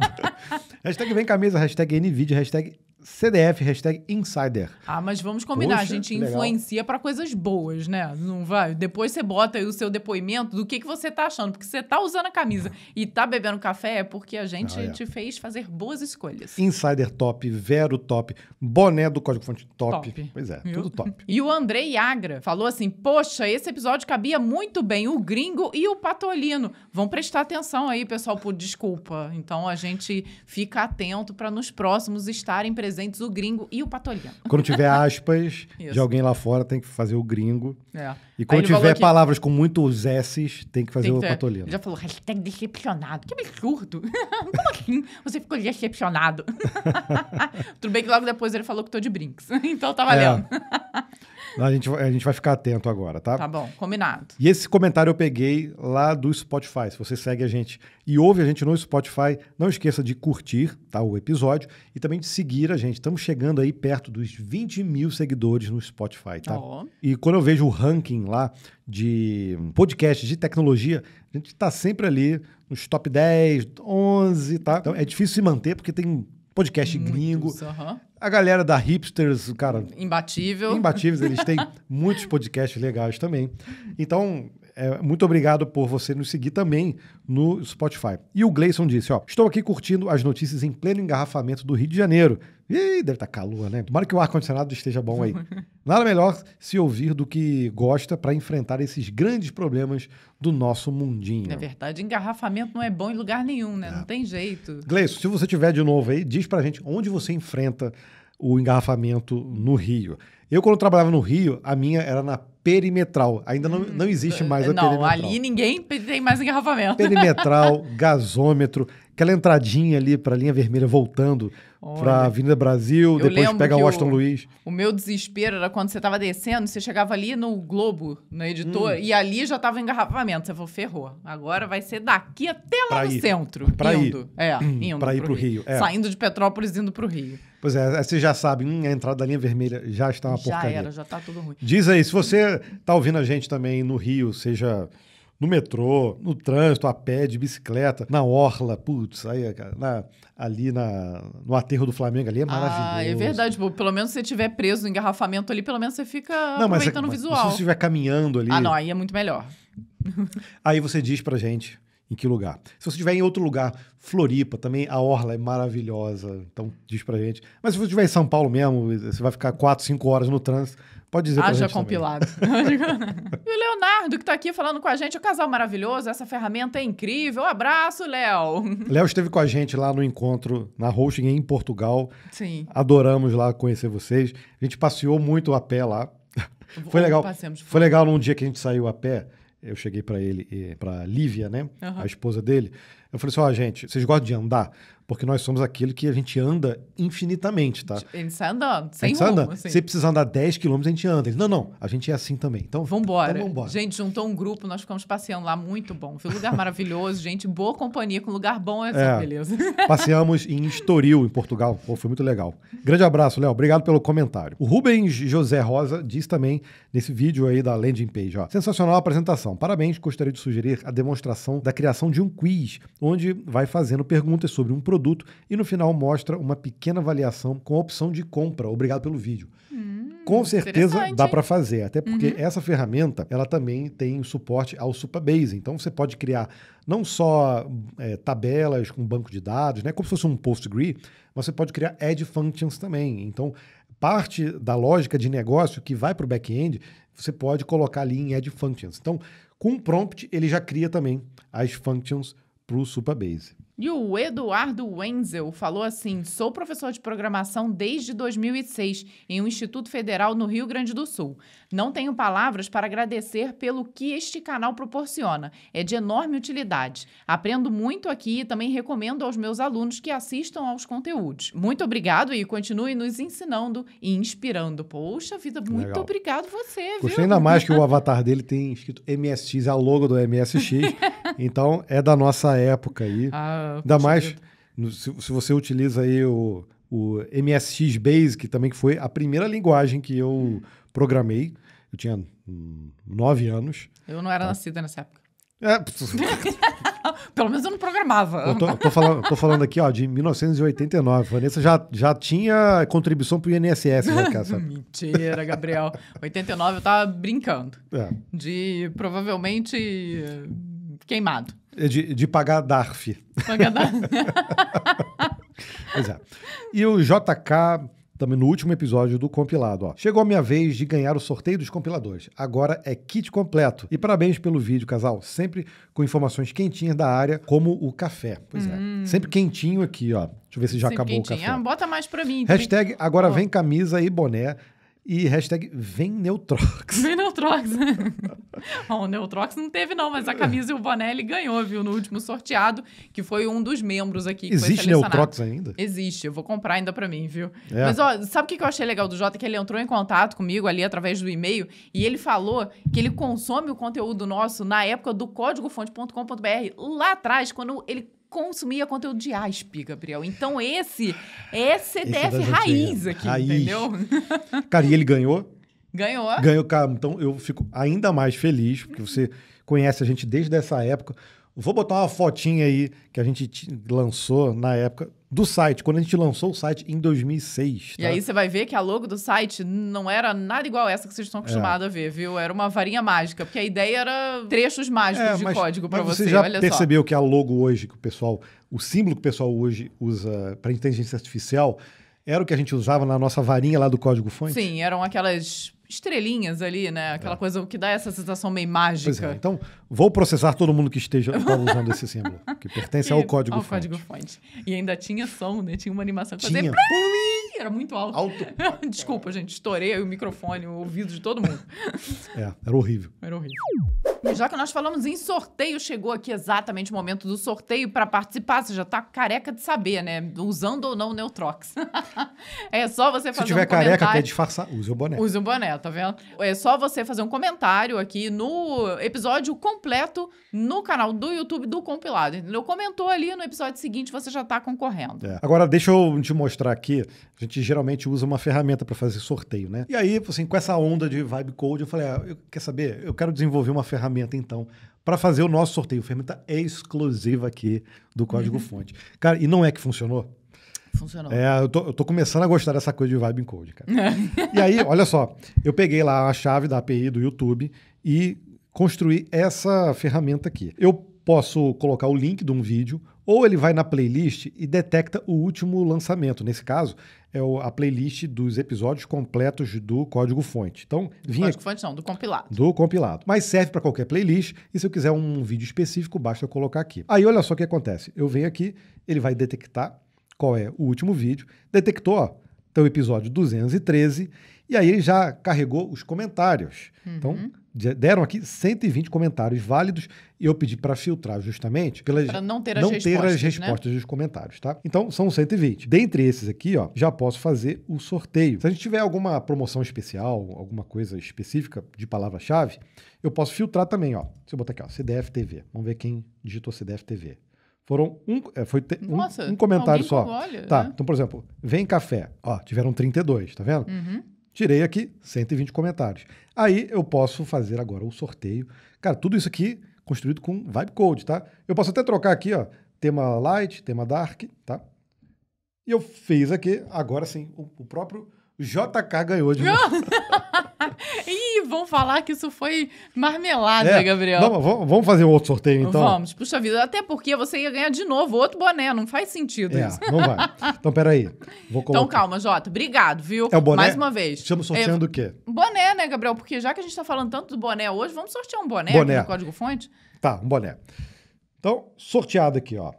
Hashtag vem camisa, hashtag NVIDIA, hashtag CDF, hashtag Insider.
Ah, mas vamos combinar,
Poxa,
a gente
legal.
influencia para coisas boas, né? Não vai? Depois você bota aí o seu depoimento do que você tá achando, porque você tá usando a camisa e tá bebendo café é porque a gente te fez fazer boas escolhas.
Insider top, Vero top, boné do Código Fonte top. Pois é,
Viu?
tudo top.
E o Andrei Agra falou assim, poxa, esse episódio cabia muito bem o Gringo e o Patolino. Vão prestar atenção aí, pessoal, por desculpa. Então a gente fica atento para nos próximos estarem presentes o Gringo e o Patolino.
Quando tiver aspas de alguém lá fora, tem que fazer o Gringo. E quando tiver palavras com muitos S's, tem que fazer o Patolino.
Ele já falou, hashtag decepcionado. Que absurdo. Como assim? Você ficou decepcionado. Tudo bem que logo depois ele falou que tô de brinks. Então tá valendo.
A gente vai ficar atento agora, tá?
Tá bom, combinado.
E esse comentário eu peguei lá do Spotify. Se você segue a gente e ouve a gente no Spotify, não esqueça de curtir, tá, o episódio e também de seguir a gente. Estamos chegando aí perto dos 20 mil seguidores no Spotify, tá? E quando eu vejo o ranking lá de podcasts de tecnologia, a gente tá sempre ali nos top 10, 11, tá? Então é difícil se manter porque tem podcast gringo. A galera da Hipsters, cara... Imbatíveis, eles têm muitos podcasts legais também. Então, muito obrigado por você nos seguir também no Spotify. E o Gleison disse, ó, estou aqui curtindo as notícias em pleno engarrafamento do Rio de Janeiro. Ih, deve estar calor, né? Tomara que o ar-condicionado esteja bom aí. Nada melhor se ouvir do que gosta para enfrentar esses grandes problemas do nosso mundinho.
É verdade, engarrafamento não é bom em lugar nenhum, né? Não tem jeito.
Gleison, se você tiver de novo aí, diz pra gente onde você enfrenta o engarrafamento no Rio. Eu, quando trabalhava no Rio, a minha era na Perimetral. Ainda não existe mais a Perimetral.
Não, ali ninguém tem mais engarrafamento.
Perimetral, gasômetro, aquela entradinha ali para a linha vermelha voltando para a Avenida Brasil, depois pega o Washington Luiz.
O meu desespero era quando você estava descendo, você chegava ali no Globo, no editor, e ali já estava engarrafamento. Você falou, ferrou. Agora vai ser daqui até lá no centro.
Para ir.
Indo
para ir para o Rio.
Saindo de Petrópolis, indo para o Rio.
Pois é, você já sabe, a entrada da linha vermelha já está uma porcaria.
Já tá tudo ruim.
Diz aí, se você tá ouvindo a gente também no Rio, seja no metrô, no trânsito, a pé, de bicicleta, na orla, putz, aí, ali no aterro do Flamengo, ali é maravilhoso.
Ah, é verdade. Pelo menos se você estiver preso no engarrafamento ali, pelo menos você fica aproveitando o visual.
Se você estiver caminhando ali...
Ah, não, aí é muito melhor.
Aí você diz pra gente em que lugar. Se você estiver em outro lugar, Floripa, também a orla é maravilhosa, então diz pra gente. Mas se você estiver em São Paulo mesmo, você vai ficar 4, 5 horas no trânsito, pode dizer pra gente
compilado. E o Leonardo, que tá aqui falando com a gente, o casal maravilhoso, essa ferramenta é incrível. Um abraço, Léo.
Léo esteve com a gente lá no encontro, na Hosting em Portugal.
Sim.
Adoramos lá conhecer vocês. A gente passeou muito a pé lá. Foi legal. Foi legal num dia que a gente saiu a pé. Eu cheguei para ele, para Lívia, né? A esposa dele. Eu falei assim, gente, vocês gostam de andar? porque nós somos aquele que a gente anda infinitamente, tá?
Ele sai andando,
A
sem
gente sai
rumo.
andando.
Assim.
Se precisar andar 10 quilômetros, a gente anda. Não, a gente é assim também. Então,
Vambora.
Então vambora.
Gente, juntou um grupo, nós ficamos passeando lá, muito bom. Foi um lugar maravilhoso, gente, boa companhia, com lugar bom, beleza.
Passeamos em Estoril, em Portugal. Pô, foi muito legal. Grande abraço, Léo. Obrigado pelo comentário. O Rubens José Rosa diz também nesse vídeo aí da landing page, ó. Sensacional a apresentação. Parabéns, gostaria de sugerir a demonstração da criação de um quiz, onde vai fazendo perguntas sobre um produto e no final mostra uma pequena avaliação com a opção de compra. Obrigado pelo vídeo. Com certeza dá para fazer, até porque essa ferramenta, ela também tem suporte ao Supabase. Então você pode criar não só tabelas com banco de dados, né, como se fosse um Postgre, mas você pode criar Add Functions também. Então, parte da lógica de negócio que vai para o back-end, você pode colocar ali em Add Functions. Então, com um prompt, ele já cria também as functions para o Supabase.
E o Eduardo Wenzel falou assim: sou professor de programação desde 2006 em um Instituto Federal no Rio Grande do Sul. Não tenho palavras para agradecer pelo que este canal proporciona. É de enorme utilidade. Aprendo muito aqui e também recomendo aos meus alunos que assistam aos conteúdos. Muito obrigado e continue nos ensinando e inspirando. Poxa vida, muito
Legal.
obrigado você, viu?
Gostei ainda mais que o avatar dele tem escrito MSX, é o logo do MSX. Então, é da nossa época aí. Ainda mais se você utiliza aí o MSX Basic também, que foi a primeira linguagem que eu programei. Eu tinha 9 anos.
Eu não era nascida nessa época.
É,
Pelo menos eu não programava.
eu tô falando aqui, ó, de 1989. A Vanessa já tinha contribuição pro INSS, já que essa.
Mentira, Gabriel. 89 eu tava brincando.
É.
De provavelmente queimado.
De pagar DARF.
Pagadar.
Pois é. E o JK, também no último episódio do compilado, ó. Chegou a minha vez de ganhar o sorteio dos compiladores. Agora é kit completo. E parabéns pelo vídeo, casal. Sempre com informações quentinhas da área, como o café. Pois é. Sempre quentinho aqui, ó. Deixa eu ver se já acabou o café.
Bota mais pra mim.
Hashtag agora vem camisa e boné. E hashtag vem Neutrox.
Vem Neutrox. O Neutrox não teve não, mas a camisa e o boné ele ganhou, viu? No último sorteado, que foi um dos membros aqui que
Existe
foi selecionado.
Neutrox ainda?
Existe, eu vou comprar ainda pra mim, viu?
É.
Mas, ó, sabe o que eu achei legal do Jota? Que ele entrou em contato comigo ali através do e-mail e ele falou que ele consome o conteúdo nosso na época do códigofonte.com.br, lá atrás, quando ele consumia conteúdo de ASP, Gabriel. Então esse é CDF raiz aqui, entendeu?
Cara, e ele ganhou?
Ganhou?
Ganhou, cara. Então eu fico ainda mais feliz, porque você conhece a gente desde essa época. Vou botar uma fotinha aí que a gente lançou na época do site, quando a gente lançou o site em 2006. Tá?
E aí você vai ver que a logo do site não era nada igual essa que vocês estão acostumados a ver, viu? Era uma varinha mágica, porque a ideia era trechos mágicos de código para você.
Você já
olha
percebeu
só.
que a logo hoje, que o símbolo que o pessoal hoje usa para inteligência artificial, era o que a gente usava na nossa varinha lá do código-fonte?
Sim, eram aquelas estrelinhas ali, né? Aquela coisa que dá essa sensação meio mágica.
Pois é. Então, vou processar todo mundo que esteja usando esse símbolo, que pertence ao código-fonte.
Ao código-fonte. E ainda tinha som, né? Tinha uma animação que
Tinha.
fazia... Era muito alto.
Alto.
Desculpa, gente. Estourei o microfone, o ouvido de todo mundo.
Era horrível.
Era horrível. E já que nós falamos em sorteio, chegou aqui exatamente o momento do sorteio para participar. Você já tá careca de saber, né? Usando ou não o Neutrox. É só você fazer
Se tiver
um comentário.
careca, quer disfarçar, use o boné.
Use o boné, tá vendo? É só você fazer um comentário aqui no episódio completo no canal do YouTube do Compilado, entendeu? Comentou ali no episódio seguinte, você já tá concorrendo.
Agora, deixa eu te mostrar aqui. A gente geralmente usa uma ferramenta para fazer sorteio, né? E aí, assim, com essa onda de vibe code, eu falei, quer saber? Eu quero desenvolver uma ferramenta, então, para fazer o nosso sorteio. Ferramenta exclusiva aqui do código-fonte. Cara, e não é que funcionou?
Funcionou.
Eu tô começando a gostar dessa coisa de vibe code, cara. E aí, olha só, eu peguei lá a chave da API do YouTube e construí essa ferramenta aqui. Eu posso colocar o link de um vídeo, ou ele vai na playlist e detecta o último lançamento. Nesse caso, é a playlist dos episódios completos do código-fonte. Então,
Código-fonte não, do compilado.
Do compilado. Mas serve para qualquer playlist, e se eu quiser um vídeo específico, basta eu colocar aqui. Aí, olha só o que acontece. Eu venho aqui, ele vai detectar qual é o último vídeo. Detectou, ó, Então, episódio 213. E aí ele já carregou os comentários. Então, deram aqui 120 comentários válidos e eu pedi para filtrar justamente
para não ter as
respostas dos comentários, tá? Então, são 120. Dentre esses aqui, ó, já posso fazer o sorteio. Se a gente tiver alguma promoção especial, alguma coisa específica de palavra-chave, eu posso filtrar também, ó. Se eu botar aqui, ó, CDF TV. Vamos ver quem digitou CDF TV. Foram um comentário só.
Olha,
tá, então, por exemplo, vem café. Ó, tiveram 32, tá vendo? Tirei aqui 120 comentários. Aí eu posso fazer agora o sorteio. Cara, tudo isso aqui construído com Vibe Code, tá? Eu posso até trocar aqui, ó, tema light, tema dark, tá? E eu fiz aqui, agora sim, o próprio JK ganhou de novo.
Ih, vão falar que isso foi marmelada, Gabriel.
Vamos fazer um outro sorteio, então?
Vamos, puxa vida. Até porque você ia ganhar de novo outro boné. Não faz sentido isso.
Não vai. Então, peraí.
Então, calma, Jota. Obrigado, viu?
É o boné?
Mais uma vez.
Estamos sorteando o quê?
Boné, né, Gabriel? Porque já que a gente tá falando tanto do boné hoje, vamos sortear um boné aqui no código-fonte?
Tá, um boné. Então, sorteado aqui, ó.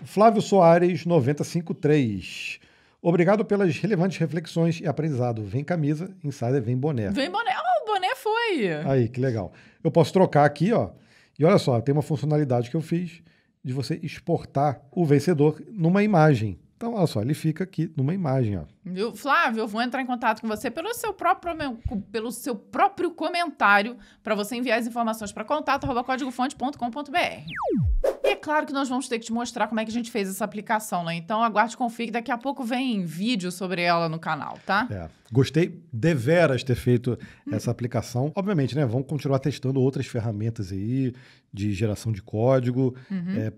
Flávio Soares, 953. Obrigado pelas relevantes reflexões e aprendizado. Vem camisa, Insider vem boné.
Vem boné. O boné foi.
Aí, que legal. Eu posso trocar aqui, ó. E olha só, tem uma funcionalidade que eu fiz de você exportar o vencedor numa imagem. Então, olha só, ele fica aqui numa imagem, ó.
Flávio, eu vou entrar em contato com você pelo seu próprio comentário para você enviar as informações para contato@códigofonte.com.br. E é claro que nós vamos ter que te mostrar como é que a gente fez essa aplicação, né? Então, aguarde e confie que daqui a pouco vem vídeo sobre ela no canal, tá?
Gostei deveras ter feito essa aplicação. Obviamente, né? Vamos continuar testando outras ferramentas aí de geração de código,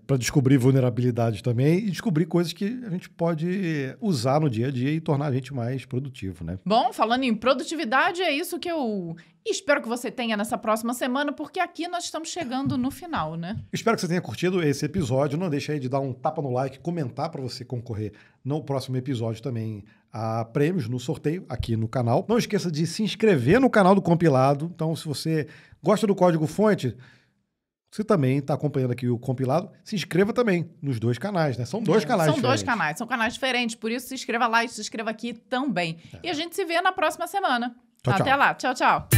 para descobrir vulnerabilidades também e descobrir coisas que a gente pode usar no dia a dia e tornar a gente mais produtivo, né?
Bom, falando em produtividade, é isso que eu espero que você tenha nessa próxima semana, porque aqui nós estamos chegando no final, né?
Espero que você tenha curtido esse episódio. Não deixe aí de dar um tapa no like, comentar para você concorrer no próximo episódio também a prêmios no sorteio aqui no canal. Não esqueça de se inscrever no canal do Compilado. Então, se você gosta do Código Fonte, você também está acompanhando aqui o compilado, se inscreva também nos dois canais, né? São dois canais diferentes.
São canais diferentes, por isso se inscreva lá e se inscreva aqui também. E a gente se vê na próxima semana.
Tchau,
Até
tchau.
lá. Tchau, tchau.